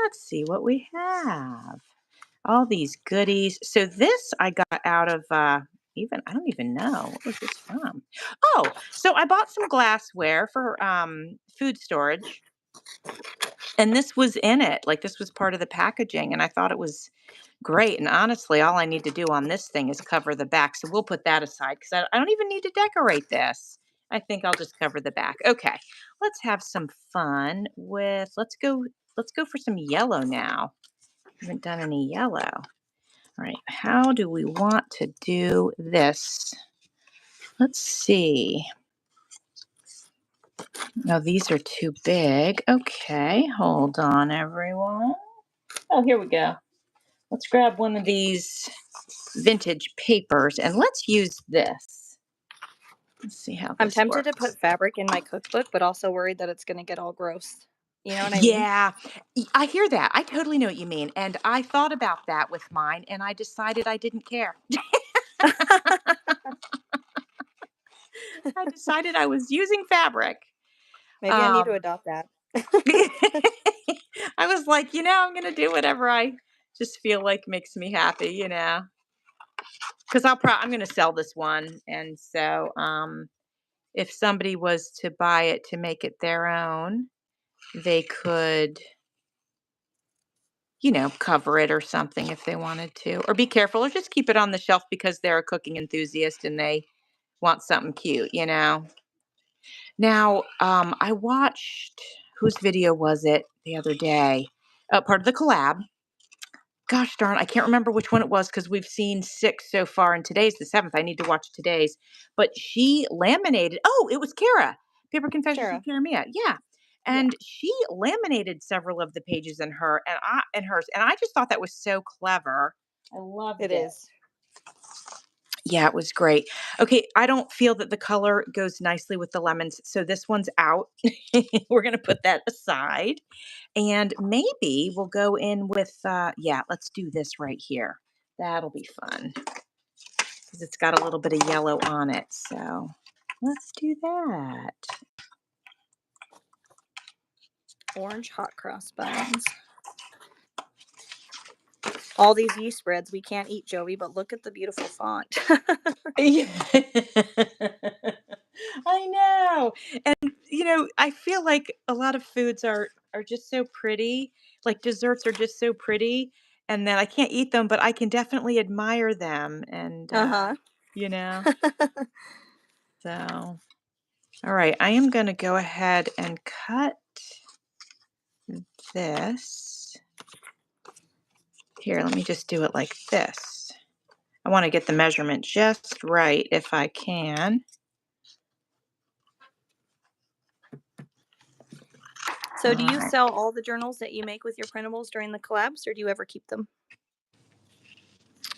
Let's see what we have. All these goodies. So this I got out of even I don't even know what was this from. Oh, so I bought some glassware for food storage, and this was in it. Like this was part of the packaging, and I thought it was great. And honestly, all I need to do on this thing is cover the back. So we'll put that aside because I don't even need to decorate this. I think I'll just cover the back. Okay, let's have some fun with. Let's go for some yellow now. Haven't done any yellow. All right, how do we want to do this? Let's see. No, these are too big. Okay, hold on, everyone. Oh, here we go. Let's grab one of these vintage papers and let's use this. Let's see how I'm this tempted to works. put fabric in my cookbook, but also worried that it's gonna get all gross. You know what I mean? Yeah, I hear that. I totally know what you mean. And I thought about that with mine and I decided I didn't care. I decided I was using fabric. Maybe I need to Um, adopt that. I was like, I'm going to do whatever I just feel like makes me happy, because I'm going to sell this one. And so, if somebody was to buy it to make it their own, they could, cover it or something if they wanted to, or be careful, or just keep it on the shelf because they're a cooking enthusiast and they want something cute. Now, I watched, whose video was it the other day? Part of the collab. Gosh darn, I can't remember which one it was because we've seen 6 so far, and today's the 7th. I need to watch today's. But she laminated. Oh, it was Kara. Paper Confessions with Kara. Kara Mia. Yeah. Yeah, And she laminated several of the pages in hers. And I just thought that was so clever. I it loved it. is. Yeah, it was great. Okay, I don't feel that the color goes nicely with the lemons, so this one's out. We're gonna put that aside. And maybe we'll go in with, yeah, let's do this right here. That'll be fun because it's got a little bit of yellow on it. So let's do that. Orange hot cross buns. All these yeast spreads we can't eat, Jovi, but look at the beautiful font. Yeah. I know. And I feel like a lot of foods are just so pretty. Like desserts are just so pretty and that I can't eat them, but I can definitely admire them and Uh-huh. you know. So, all right, I am going to go ahead and cut this. Here, let me just do it like this. I want to get the measurement just right if I can. So do All you right. sell all the journals that you make with your printables during the collabs, or do you ever keep them?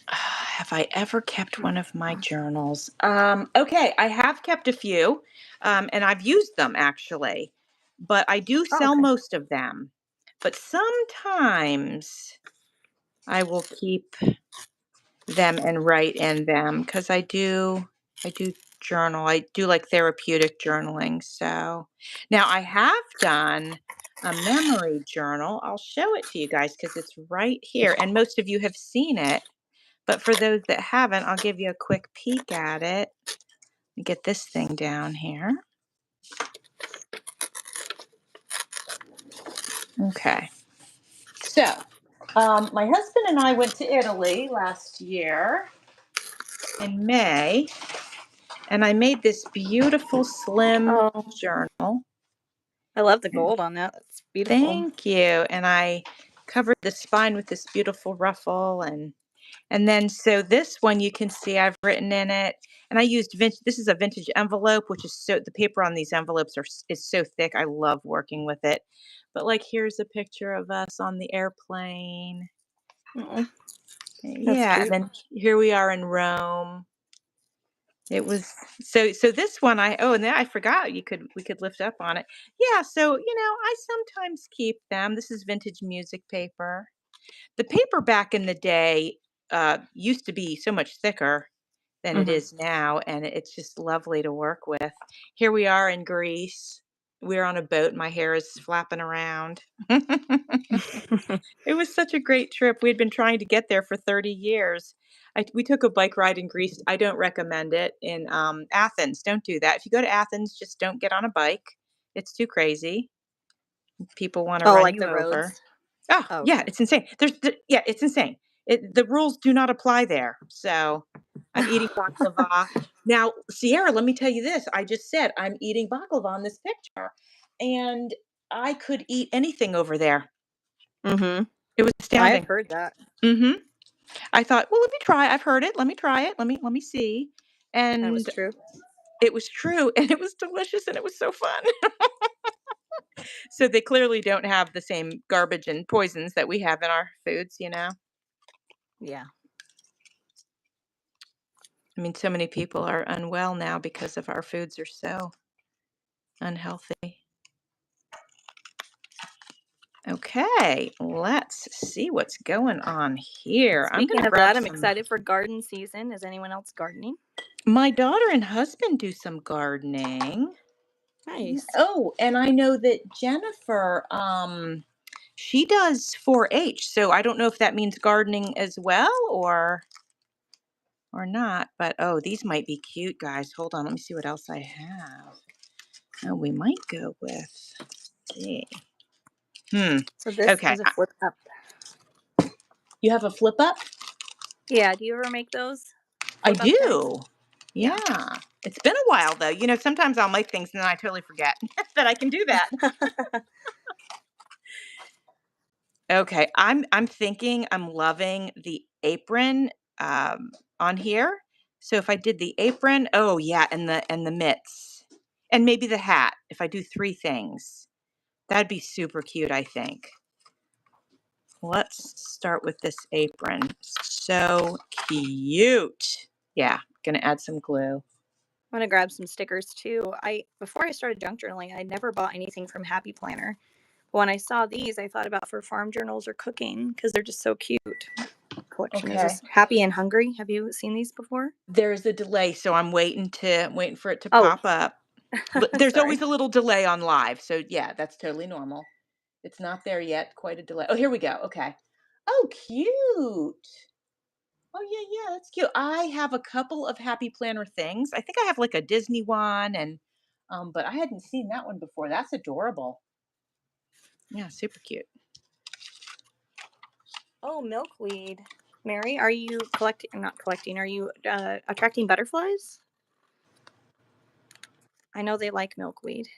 Have I ever kept one of my journals? Okay, I have kept a few, and I've used them actually, but I do Oh, sell okay. most of them. But sometimes I will keep them and write in them because I do journal. I do like therapeutic journaling. So now I have done a memory journal. I'll show it to you guys because it's right here, and most of you have seen it. But for those that haven't, I'll give you a quick peek at it. Let me get this thing down here. Okay. So, my husband and I went to Italy last year in May, and I made this beautiful slim Oh, journal. I love the And gold on that. That's beautiful. thank you. And I covered the spine with this beautiful ruffle, and then so this one you can see I've written in it, and I used this is a vintage envelope, which is so the paper on these envelopes is so thick. I love working with it. But like here's a picture of us on the airplane. Oh, that's Yeah, and cute. then here we are in Rome. It was so this one and then I forgot we could lift up on it. Yeah, so I sometimes keep them. This is vintage music paper. The paper back in the day used to be so much thicker than it Mhm. is now, and it's just lovely to work with. Here we are in Greece. We're on a boat. My hair is flapping around. It was such a great trip. We had been trying to get there for 30 years. We took a bike ride in Greece. I don't recommend it. In Athens, don't do that. If you go to Athens, just don't get on a bike. It's too crazy. People want to Oh, run like you the over. roads? Oh, Oh, yeah, okay. it's insane. Yeah, it's insane. The rules do not apply there. So I'm eating baklava. Now, Sierra, let me tell you this. I just said I'm eating baklava on this picture, and I could eat anything over there. Mhm. It was I've astounding. heard that. Mhm. I thought, "Well, let me try. I've heard it. Let me try it. Let me see." That was And true. it was true, and it was delicious, and it was so fun. So they clearly don't have the same garbage and poisons that we have in our foods. Yeah. I mean, so many people are unwell now because of our foods are so unhealthy. Okay, let's see what's going on here. I'm Speaking gonna of grab that, I'm some. excited for garden season. Is anyone else gardening? My daughter and husband do some gardening. Yeah. Nice. Oh, and I know that Jennifer, she does 4-H, so I don't know if that means gardening as well or not. But oh, these might be cute, guys. Hold on, let me see what else I have. Oh, we might go with. Let's see. Hmm. So this Okay. is a flip up. You have a flip up? Yeah, do you ever make those I flip up tags? do. Yeah. Yeah. It's been a while though. Sometimes I'll make things and then I totally forget that I can do that. Okay, I'm thinking I'm loving the apron on here. So if I did the apron, oh yeah, and the mitts. And maybe the hat if I do three things. That'd be super cute, I think. Let's start with this apron. So cute. Yeah, gonna add some glue. I'm gonna grab some stickers too. I Before I started junk journaling, I never bought anything from Happy Planner. But when I saw these, I thought about for farm journals or cooking because they're just so cute. Collection is Okay. this Happy and Hungry. Have you seen these before? There's a delay, so I'm waiting for it to Oh, pop up. There's always sorry. a little delay on live, so yeah, that's totally normal. It's not there yet, quite a delay. Oh, here we go. Okay. Oh, cute. Oh, yeah, yeah, that's cute. I have a couple of Happy Planner things. I think I have like a Disney one but I hadn't seen that one before. That's adorable. Yeah, super cute. Oh, milkweed. Mary, are you collecting? Not collecting. Are you attracting butterflies? I know they like milkweed.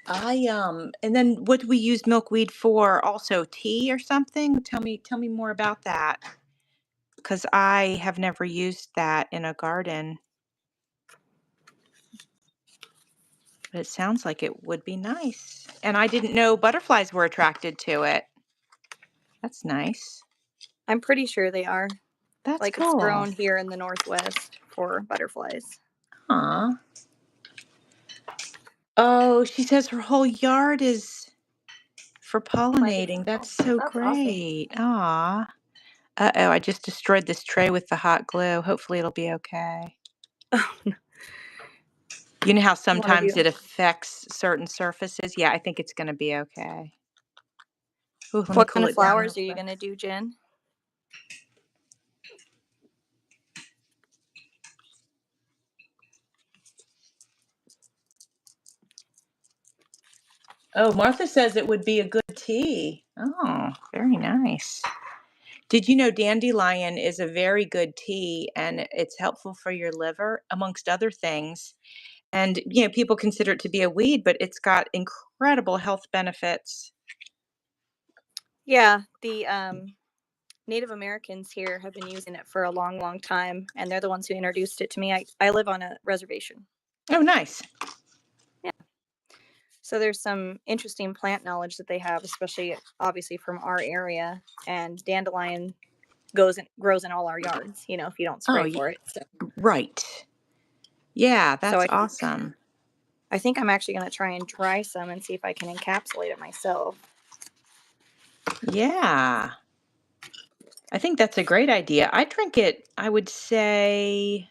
And then what do we use milkweed for? Also tea or something? Tell me more about that. Because I have never used that in a garden, but it sounds like it would be nice. And I didn't know butterflies were attracted to it. That's nice. I'm pretty sure they are. That's Like it's cool. grown here in the Northwest for butterflies. Aw. Oh, she says her whole yard is for My pollinating. That's so That's awesome. great. Aw. Uh-oh, I just destroyed this tray with the hot glue. Hopefully it'll be okay. You know how Want to sometimes do it affects certain surfaces? Yeah, I think it's gonna be okay. Ooh, let me What kind cool of it down real flowers are you quick. gonna do, Jen? Oh, Martha says it would be a good tea. Oh, very nice. Did you know dandelion is a very good tea and it's helpful for your liver, amongst other things? And, people consider it to be a weed, but it's got incredible health benefits. Yeah, the Native Americans here have been using it for a long, long time, and they're the ones who introduced it to me. I live on a reservation. Oh, nice. Yeah. So there's some interesting plant knowledge that they have, especially obviously from our area. And dandelion grows in all our yards, if you don't Oh, spray for it. So, right. Yeah, so that's I think awesome. I think I'm actually going to try and dry some and see if I can encapsulate it myself. Yeah. I think that's a great idea. I drink it, I would say,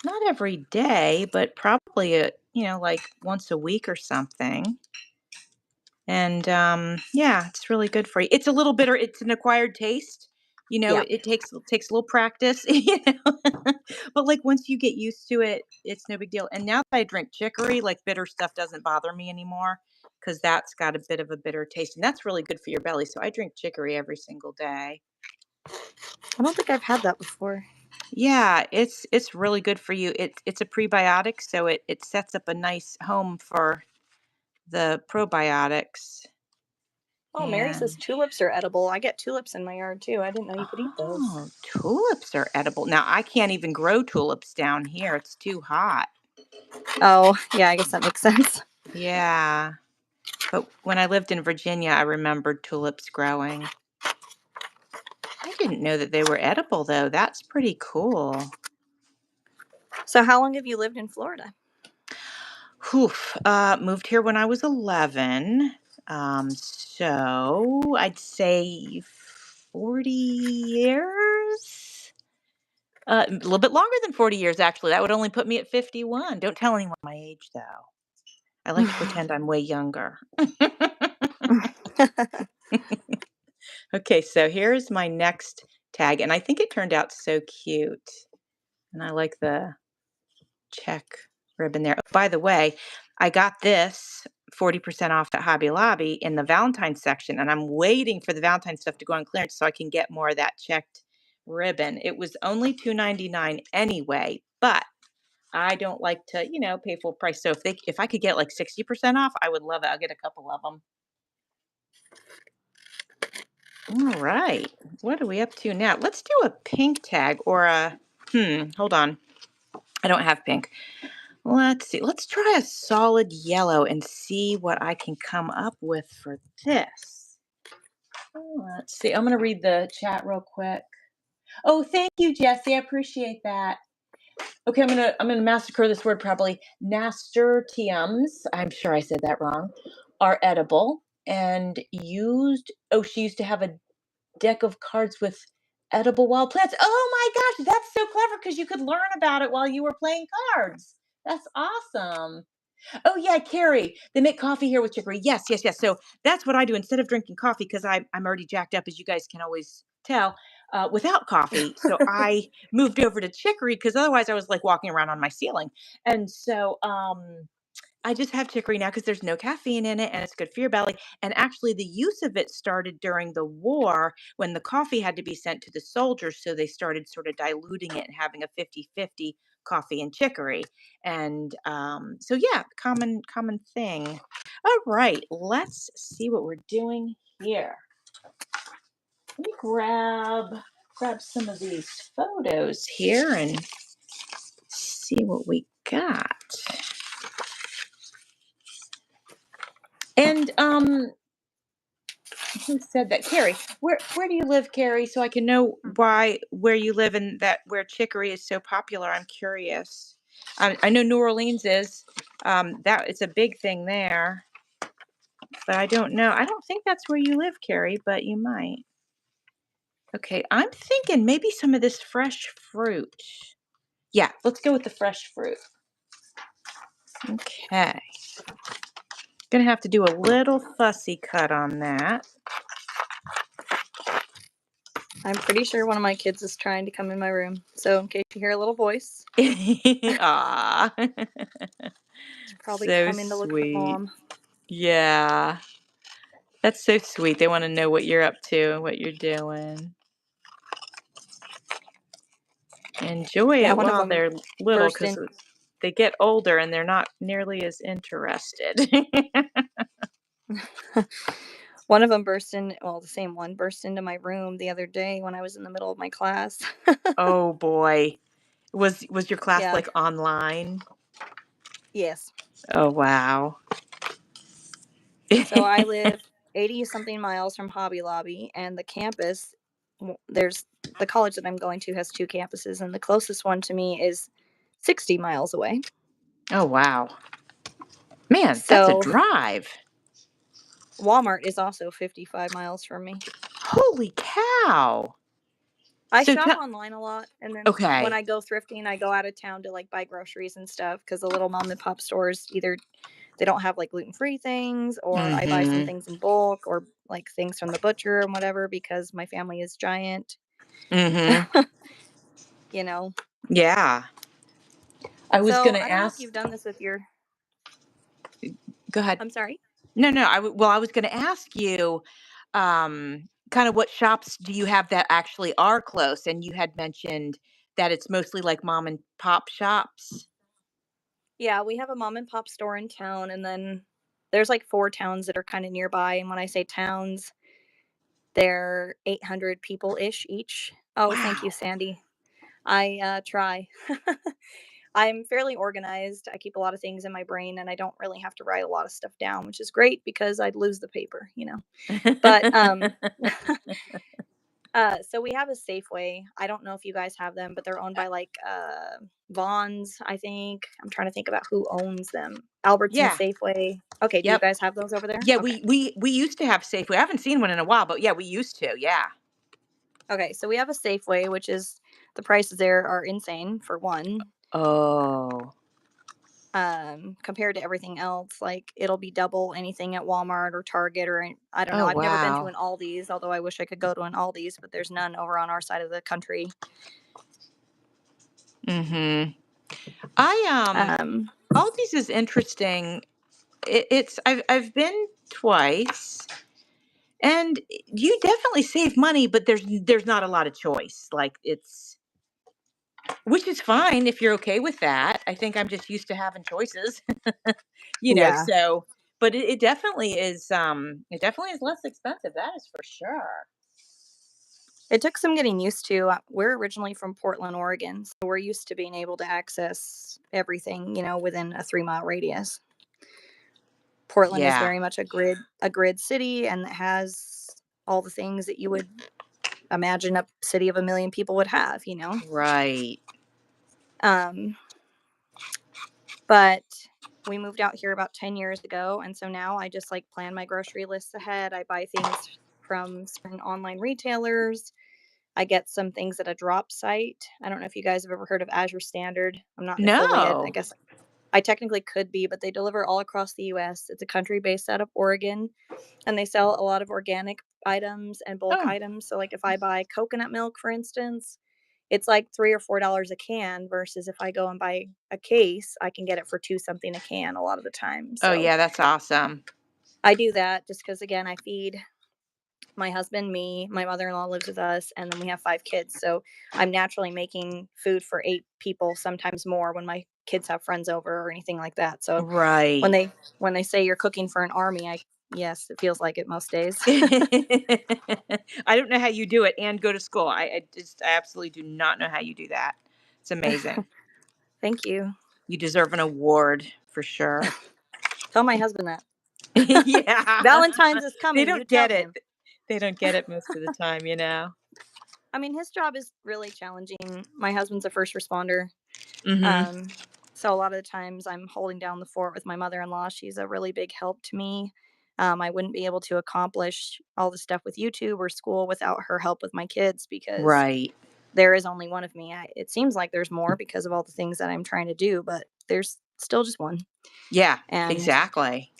not every day, but probably like once a week or something. And yeah, it's really good for you. It's a little bitter. It's an acquired taste. Yeah. It takes a little practice, But like once you get used to it, it's no big deal. And now that I drink chicory, like bitter stuff doesn't bother me anymore because that's got a bit of a bitter taste, and that's really good for your belly. So I drink chicory every single day. I don't think I've had that before. Yeah, it's really good for you. It's a prebiotic, so it sets up a nice home for the probiotics. Oh, Mary says And tulips are edible. I get tulips in my yard too. I didn't know you could eat those. oh, tulips are edible. Now I can't even grow tulips down here. It's too hot. Oh, yeah, I guess that makes sense. Yeah. But when I lived in Virginia, I remembered tulips growing. I didn't know that they were edible though. That's pretty cool. So, how long have you lived in Florida? Oof. Moved here when I was 11. So I'd say 40 years. A little bit longer than 40 years, actually. That would only put me at 51. Don't tell anyone my age, though. I like to pretend I'm way younger. Okay, so here's my next tag, and I think it turned out so cute. And I like the check ribbon there. Oh, by the way, I got this 40% off at Hobby Lobby in the Valentine's section, and I'm waiting for the Valentine's stuff to go on clearance so I can get more of that checked ribbon. It was only $2.99 anyway, but I don't like to, pay full price. So if I could get like 60% off, I would love it. I'll get a couple of them. All right. What are we up to now? Let's do a pink tag or hold on. I don't have pink. Let's see. Let's try a solid yellow and see what I can come up with for this. Let's see. I'm going to read the chat real quick. Oh, thank you, Jesse. I appreciate that. Okay, I'm gonna massacre this word probably. Nasturtiums, I'm sure I said that wrong, are edible and used. Oh, she used to have a deck of cards with edible wild plants. Oh my gosh, that's so clever because you could learn about it while you were playing cards. That's awesome. Oh yeah, Carrie, they make coffee here with chicory. Yes, yes, yes. So that's what I do instead of drinking coffee because I'm already jacked up, as you guys can always tell, without coffee. So I moved over to chicory because otherwise I was like walking around on my ceiling. And so I just have chicory now because there's no caffeine in it and it's good for your belly. And actually, the use of it started during the war when the coffee had to be sent to the soldiers. So they started sort of diluting it and having a 50-50 coffee and chicory. And so, yeah, common thing. All right, let's see what we're doing here. Let me grab some of these photos here and see what we got. And who said that? Carrie. Where do you live, Carrie? So I can know where you live and that where chicory is so popular. I'm curious. I know New Orleans is. That it's a big thing there, but I don't know. I don't think that's where you live, Carrie, but you might. Okay, I'm thinking maybe some of this fresh fruit. Yeah, let's go with the fresh fruit. Okay. Gonna have to do a little fussy cut on that. I'm pretty sure one of my kids is trying to come in my room. So, in case you hear a little voice, Aw. it's probably So coming to look for sweet. mom. Yeah. That's so sweet. They want to know what you're up to and what you're doing. Enjoy Yeah, it one of while them they're little burst in. because they get older and they're not nearly as interested. One of them burst in, well, the same one burst into my room the other day when I was in the middle of my class. Oh boy. Was your class Yeah. like online? Yes. Oh wow. So I live 80 something miles from Hobby Lobby, and the campus, there's the college that I'm going to has two campuses, and the closest one to me is 60 miles away. Oh wow. Man, that's a So drive. Walmart is also 55 miles from me. Holy cow. I So shop tell online a lot, and then when okay. I go thrifting, I go out of town to like buy groceries and stuff because the little mom and pop stores either they don't have like gluten-free things, or I buy some Mhm. things in bulk, or like things from the butcher and whatever because my family is giant. Mhm. you know. Yeah. I was So gonna I don't know if ask you've done this with your. go ahead. I'm sorry. No, no, well, I was gonna ask you, kind of what shops do you have that actually are close? And you had mentioned that it's mostly like mom and pop shops? Yeah, we have a mom and pop store in town, and then there's like four towns that are kind of nearby. And when I say towns, they're 800 people ish each. Oh, thank you, Wow. Sandy. I try. I'm fairly organized. I keep a lot of things in my brain, and I don't really have to write a lot of stuff down, which is great because I'd lose the paper. But so we have a Safeway. I don't know if you guys have them, but they're owned by like Vons, I think. I'm trying to think about who owns them. Albertson Yeah. Safeway. Okay, do you Yep. guys have those over there? Yeah, Okay. we used to have Safeway. I haven't seen one in a while, but yeah, we used to. Yeah. Okay, so we have a Safeway, which is the prices there are insane for one. Oh. Compared to everything else, like it'll be double anything at Walmart or Target or I don't know. Oh, I've never been to wow. an Aldi's, although I wish I could go to an Aldi's, but there's none over on our side of the country. Mhm. I Um, Aldi's is interesting. I've been twice. And you definitely save money, but there's not a lot of choice. Like it's which is fine if you're okay with that. I think I'm just used to having choices, yeah. so but it definitely is less expensive. That is for sure. It took some getting used to. We're originally from Portland, Oregon, so we're used to being able to access everything, within a 3-mile radius. Portland is Yeah. very much a grid city, and it has all the things that you would imagine a city of a million people would have. Right. Um, but we moved out here about 10 years ago, and so now I just like plan my grocery lists ahead. I buy things from certain online retailers. I get some things at a drop site. I don't know if you guys have ever heard of Azure Standard. I'm not an affiliate. I No. guess I technically could be, but they deliver all across the US. It's a country based out of Oregon, and they sell a lot of organic items and bulk Oh. items. So like if I buy coconut milk, for instance, it's like $3 or $4 a can versus if I go and buy a case, I can get it for 2 something a can a lot of the time. Oh So yeah, that's awesome. I do that just because again I feed my husband, me, my mother-in-law lives with us, and then we have 5 kids. So I'm naturally making food for 8 people, sometimes more when my kids have friends over or anything like that. So when Right. they say you're cooking for an army, yes, it feels like it most days. I don't know how you do it and go to school. I absolutely do not know how you do that. It's amazing. Thank you. You deserve an award for sure. Tell my husband that. Yeah. Valentine's is They coming, you don't tell get it. him. They don't get it most of the time. I mean, his job is really challenging. My husband's a first responder. Mhm. Um, so a lot of the times I'm holding down the fort with my mother-in-law. She's a really big help to me. I wouldn't be able to accomplish all the stuff with YouTube or school without her help with my kids because Right. there is only one of me. It seems like there's more because of all the things that I'm trying to do, but there's still just one. Yeah, And exactly.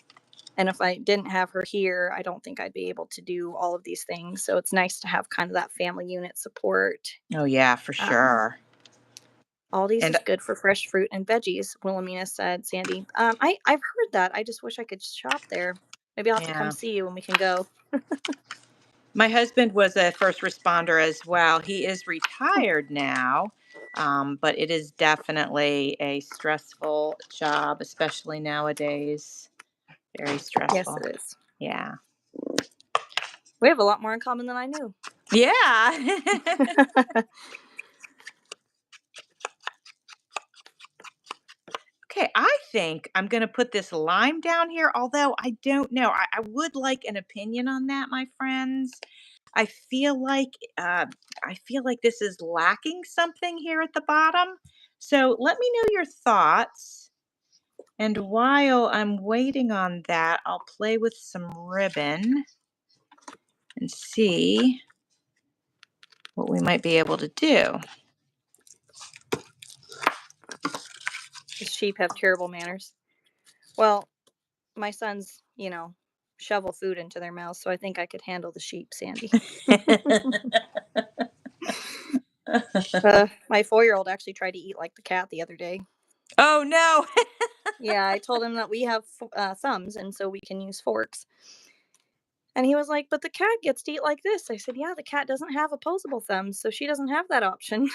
and if I didn't have her here, I don't think I'd be able to do all of these things. So it's nice to have kind of that family unit support. Oh, yeah, for Um, sure. Aldi's And is good for fresh fruit and veggies, Wilhelmina said, Sandy. I've heard that. I just wish I could shop there. Maybe I'll have to come yeah. see you when we can go. My husband was a first responder as well. He is Oh, retired now. But it is definitely a stressful job, especially nowadays. Very Yes, stressful. it is. Yeah. We have a lot more in common than I knew. Yeah. Okay, I think I'm going to put this lime down here, although I don't know. I would like an opinion on that, my friends. I feel like I feel like this is lacking something here at the bottom. So let me know your thoughts. And while I'm waiting on that, I'll play with some ribbon and see what we might be able to do. The sheep have terrible manners. Well, my sons, shovel food into their mouths, so I think I could handle the sheep, Sandy. My 4-year-old actually tried to eat like the cat the other day. Oh no. Yeah, I told him that we have thumbs, and so we can use forks. And he was like, "But the cat gets to eat like this." I said, "Yeah, the cat doesn't have opposable thumbs, so she doesn't have that option."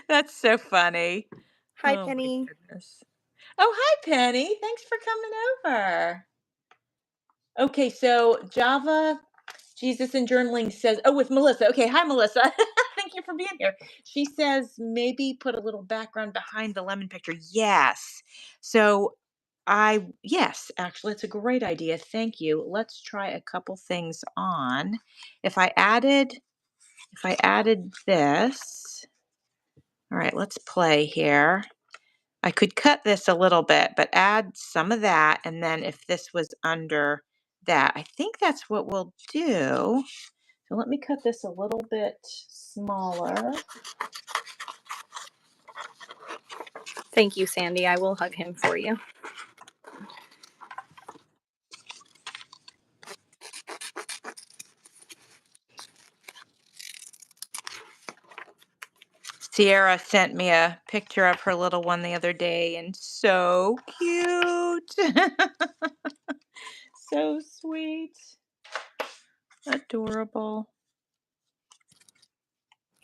That's so funny. Hi, Oh my Penny. goodness. Oh, hi, Penny. Thanks for coming over. Okay, so Java, Jesus and Journaling says, oh, with Melissa. Okay, hi, Melissa. Thank you for being here. She says, maybe put a little background behind the lemon picture. Yes. So yes, actually, it's a great idea. Thank you. Let's try a couple things on. If I added, if I added this, all right, let's play here. I could cut this a little bit, but add some of that. And then if this was under that, I think that's what we'll do. So let me cut this a little bit smaller. Thank you, Sandy. I will hug him for you. Sierra sent me a picture of her little one the other day, and so cute. So sweet. Adorable.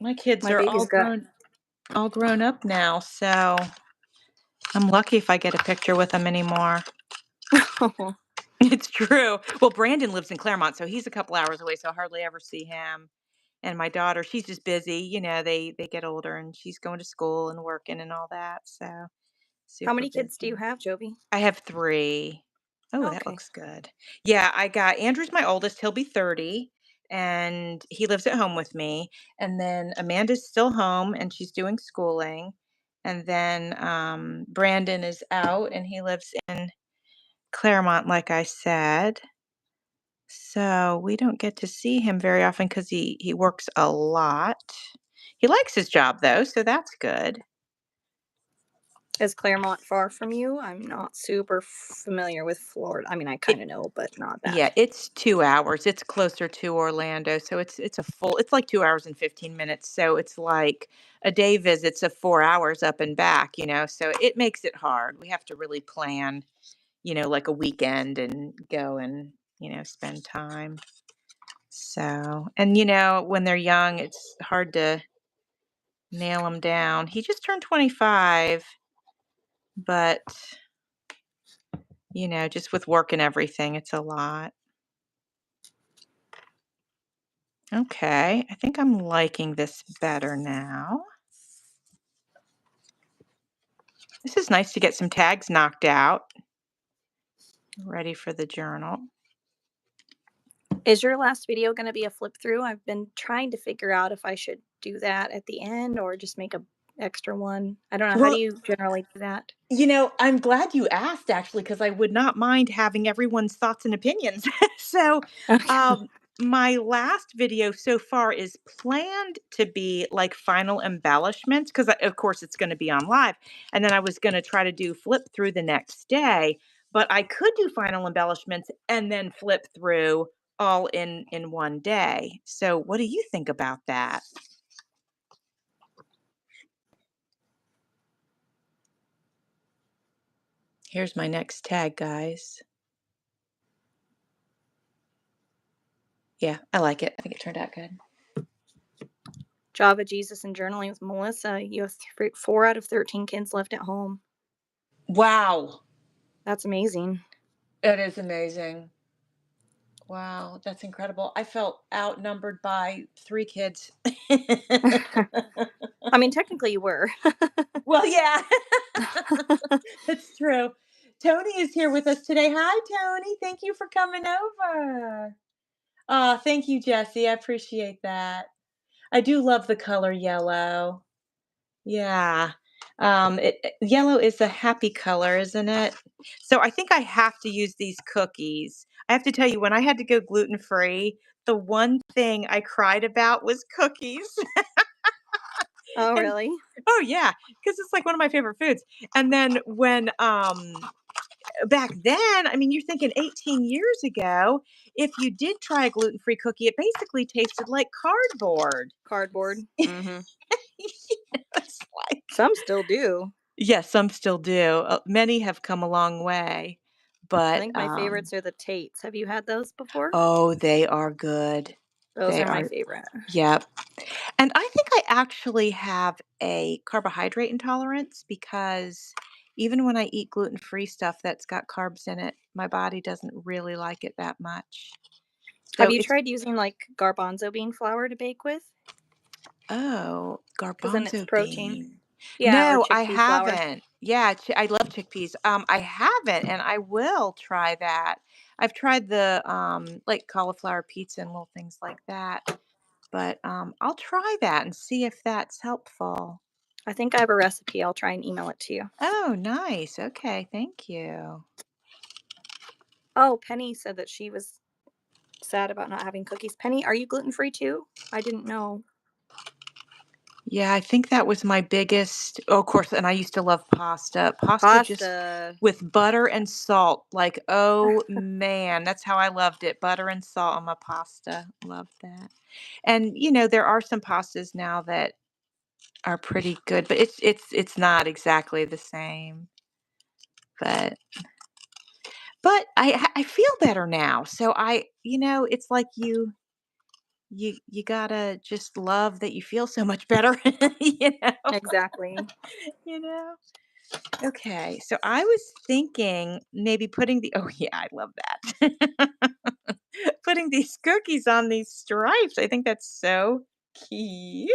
My kids My are baby's got. all grown up now, so I'm lucky if I get a picture with them anymore. It's true. Well, Brandon lives in Claremont, so he's a couple hours away, so I hardly ever see him. And my daughter, she's just busy. They get older and she's going to school and working and all that. So How super many kids do you busy. have, Jovi? I have 3. Oh, that Okay. looks good. Yeah, I got Andrew's my oldest. He'll be 30 and he lives at home with me. And then Amanda's still home and she's doing schooling. And then Brandon is out and he lives in Claremont, like I said. So we don't get to see him very often because he works a lot. He likes his job though, so that's good. Is Claremont far from you? I'm not super familiar with Florida. I mean, I It, kind of know, but not yeah, that. it's 2 hours. It's closer to Orlando, so it's like 2 hours and 15 minutes. So it's like a day visit's of 4 hours up and back. So it makes it hard. We have to really plan, like a weekend and go and spend time. So, and when they're young, it's hard to nail him down. He just turned 25, but just with work and everything, it's a lot. Okay, I think I'm liking this better now. This is nice to get some tags knocked out. Ready for the journal. Is your last video going to be a flip through? I've been trying to figure out if I should do that at the end or just make a extra one. I don't know. How do Well, you generally do that? I'm glad you asked actually, because I would not mind having everyone's thoughts and opinions. So, Okay. um, my last video so far is planned to be like final embellishments because, of course, it's going to be on live. And then I was going to try to do flip through the next day, but I could do final embellishments and then flip through all in one day. So, what do you think about that? Here's my next tag, guys. Yeah, I like it. I think it turned out good. Java, Jesus, and journaling with Melissa. You have 4 out of 13 kids left at home. Wow. That's amazing. It is amazing. Wow, that's incredible. I felt outnumbered by 3 kids. I mean, technically you were. Well, yeah. That's true. Tony is here with us today. Hi, Tony. Thank you for coming over. Thank you, Jesse. I appreciate that. I do love the color yellow. Yeah. Yellow is a happy color, isn't it? So I think I have to use these cookies. I have to tell you, when I had to go gluten-free, the one thing I cried about was cookies. Oh, And really? oh yeah, because it's like one of my favorite foods. And then when back then, I mean, you're thinking 18 years ago, if you did try a gluten-free cookie, it basically tasted like cardboard. Cardboard. Mm-hmm. It's like Some still do. yes, some still do. Many have come a long way, I but think my favorites are the Tates. Have you had those before? oh, they are good. Those They are my are, favorite. yep. And I think I actually have a carbohydrate intolerance because even when I eat gluten-free stuff that's got carbs in it, my body doesn't really like it that much. Have So you it's tried using like garbanzo bean flour to bake with? oh, Because then it's garbanzo protein. bean. Yeah, or No, I chickpea flour. haven't. Yeah, I love chickpeas. I haven't, and I will try that. I've tried the like cauliflower pizza and little things like that, but I'll try that and see if that's helpful. I think I have a recipe. I'll try and email it to you. Oh, nice. Okay, thank you. Oh, Penny said that she was sad about not having cookies. Penny, are you gluten free too? I didn't know. Yeah, I think that was my biggest. Oh, of course, and I used to love pasta. Pasta just Pasta. with butter and salt. Like, oh man, that's how I loved it. Butter and salt on my pasta. Loved that. And there are some pastas now that are pretty good, but it's not exactly the same. But I feel better now. So it's like you gotta just love that you feel so much better. you know. Exactly. You know. Okay, so I was thinking maybe putting the oh yeah, I love that. Putting these cookies on these stripes. I think that's so cute.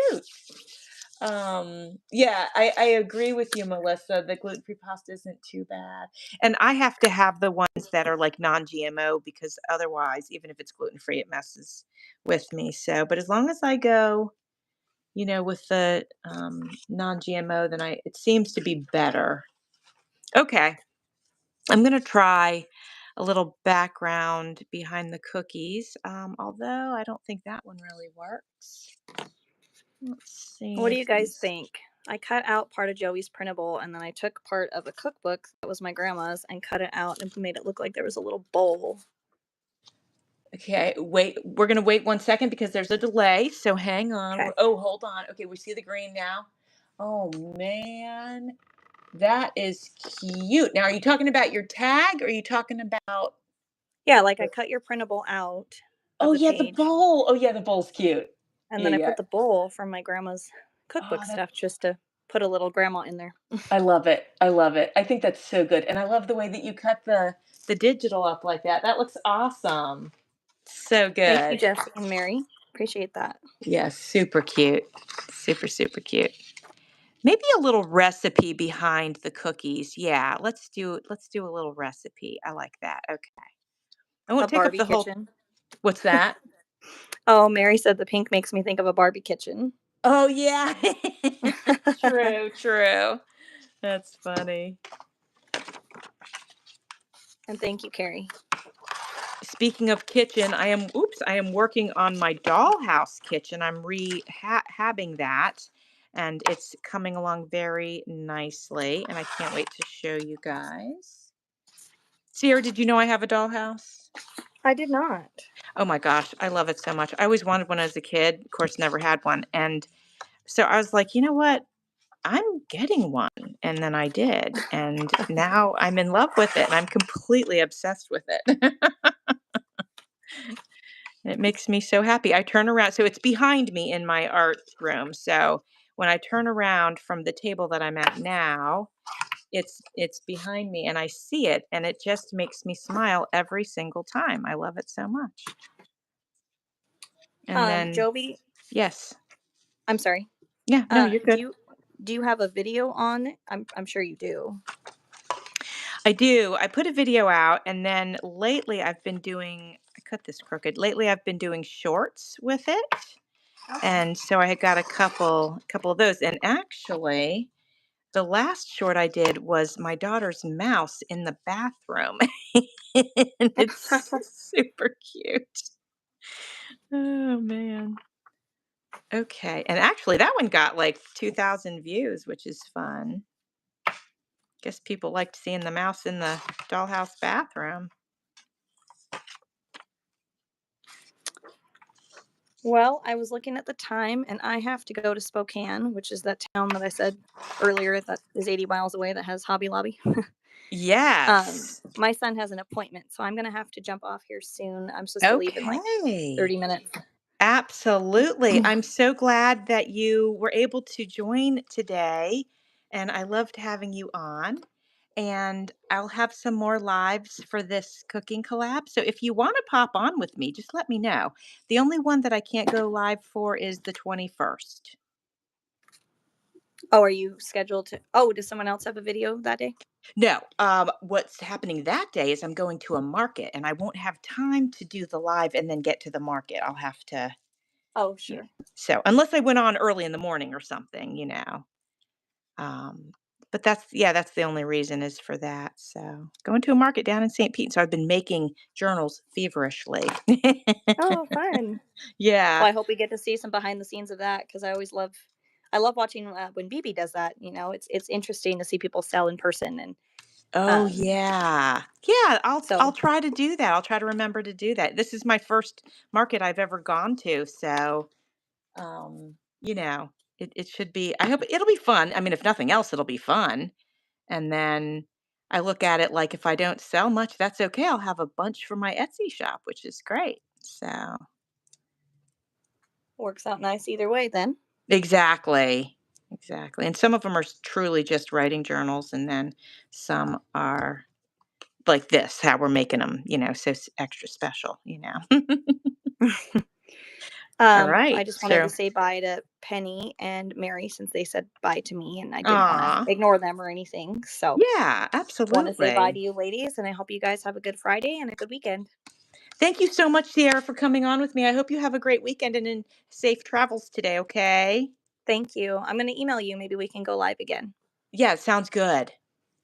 Yeah, I agree with you, Melissa. The gluten-free pasta isn't too bad. And I have to have the ones that are like non-GMO because otherwise, even if it's gluten-free, it messes with me. So, but as long as I go, with the non-GMO, then it seems to be better. Okay. I'm going to try a little background behind the cookies, although I don't think that one really works. Let's see What do if you guys these. think? I cut out part of Joey's printable and then I took part of a cookbook that was my grandma's and cut it out and made it look like there was a little bowl. Okay, wait. We're going to wait 1 second because there's a delay. So hang on. Okay. Oh, hold on. Okay, we see the green now. Oh, man. That is cute. Now, are you talking about your tag or are you talking about. Yeah, like I cut your printable out of Oh, the yeah, the page. bowl. Oh, yeah, the bowl's cute. And Yeah, then I yeah. put the bowl from my grandma's Oh, cookbook that's. stuff just to put a little grandma in there. I love it. I love it. I think that's so good. And I love the way that you cut the digital up like that. That looks awesome. So Thank you, good. Jesse and Mary. Appreciate that. Yes, super cute. Super, super cute. Maybe a little recipe behind the cookies. Yeah, let's do a little recipe. I like that. Okay. I A won't take up Barbie the whole. kitchen. What's that? Oh, Mary said the pink makes me think of a Barbie kitchen. Oh yeah. True, true. That's funny. And thank you, Carrie. Speaking of kitchen, I am working on my dollhouse kitchen. I'm rehabbing that and it's coming along very nicely and I can't wait to show you guys. Sierra, did you know I have a dollhouse? I did not. Oh my gosh, I love it so much. I always wanted one as a kid. Of course, never had one. And so I was like, you know what? I'm getting one. And then I did. And now I'm in love with it and I'm completely obsessed with it. It makes me so happy. I turn around, so it's behind me in my art room. So when I turn around from the table that I'm at now, it's behind me and I see it and it just makes me smile every single time. I love it so much. And then Jovi, yes. I'm sorry. Yeah, no, you're Do good. you have a video on? I'm sure you do. I do. I put a video out and then lately I've been doing I cut this crooked. Lately I've been doing shorts with it. Okay. And so I had got a couple of those. And actually, the last short I did was my daughter's mouse in the bathroom. And it's super cute. Oh man. Okay. And actually that one got like 2,000 views, which is fun. Guess people liked seeing the mouse in the dollhouse bathroom. Well, I was looking at the time and I have to go to Spokane, which is that town that I said earlier that is 80 miles away that has Hobby Lobby. Yes. My son has an appointment, so I'm gonna have to jump off here soon. I'm supposed to leave in like Okay. 30 minutes. Absolutely. I'm so glad that you were able to join today, and I loved having you on. And I'll have some more lives for this cooking collab. So if you want to pop on with me, just let me know. The only one that I can't go live for is the 21st. Oh, are you scheduled to? Oh, does someone else have a video that day? No, what's happening that day is I'm going to a market and I won't have time to do the live and then get to the market. I'll have to, Oh, yeah. sure. So unless I went on early in the morning or something. Um, but that's the only reason is for that. So going to a market down in St. Pete. So I've been making journals feverishly. Oh, fun. Yeah. Well, I hope we get to see some behind the scenes of that because I love watching when BB does that. It's interesting to see people sell in person and Oh um. yeah. Yeah, I'll So try to do that. I'll try to remember to do that. This is my first market I've ever gone to, so um, you know, it should be I hope it'll be fun. I mean, if nothing else, it'll be fun. And then I look at it like if I don't sell much, that's okay. I'll have a bunch for my Etsy shop, which is great. So, works out nice either way then. exactly. Exactly. And some of them are truly just writing journals and then some are like this, how we're making them, so extra special. All I right. just wanted to So, say bye to Penny and Mary since they said bye to me and I didn't want to aw. ignore them or anything. So Yeah, want to say bye to absolutely. you ladies and I hope you guys have a good Friday and a good weekend. Thank you so much, Sierra, for coming on with me. I hope you have a great weekend and in safe travels today, okay? Thank you. I'm going to email you. Maybe we can go live again. Yeah, sounds good.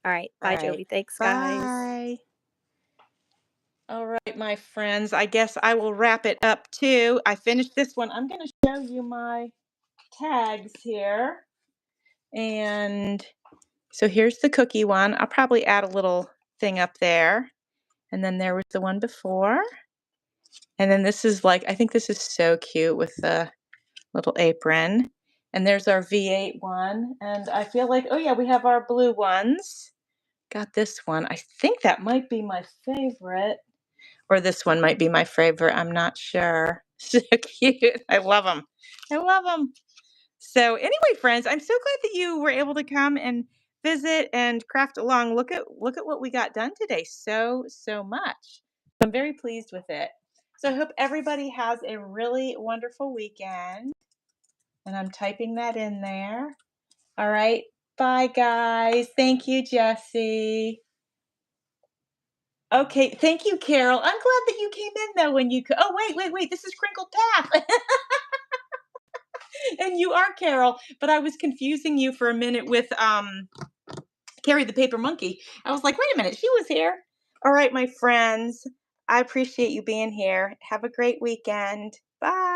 All right. All Bye, right. Jovi. Thanks, guys. Bye. All right, my friends. I guess I will wrap it up too. I finished this one. I'm going to show you my tags here. And so here's the cookie one. I'll probably add a little thing up there. And then there was the one before. And then this is like, I think this is so cute with the little apron. And there's our V8 one. And I feel like, oh yeah, we have our blue ones. Got this one. I think that might be my favorite. Or this one might be my favorite. I'm not sure. So cute. I love them. I love them. So anyway, friends, I'm so glad that you were able to come and visit and craft along. Look at what we got done today. So much. I'm very pleased with it. So I hope everybody has a really wonderful weekend. And I'm typing that in there. All right. Bye, guys. Thank you, Jesse. Okay. Thank you, Carol. I'm glad that you came in though when you could. Oh, wait. This is Crinkled Path. And you are Carol, but I was confusing you for a minute with Carrie the Paper Monkey. I was like, wait a minute, she was here. All right, my friends. I appreciate you being here. Have a great weekend. Bye.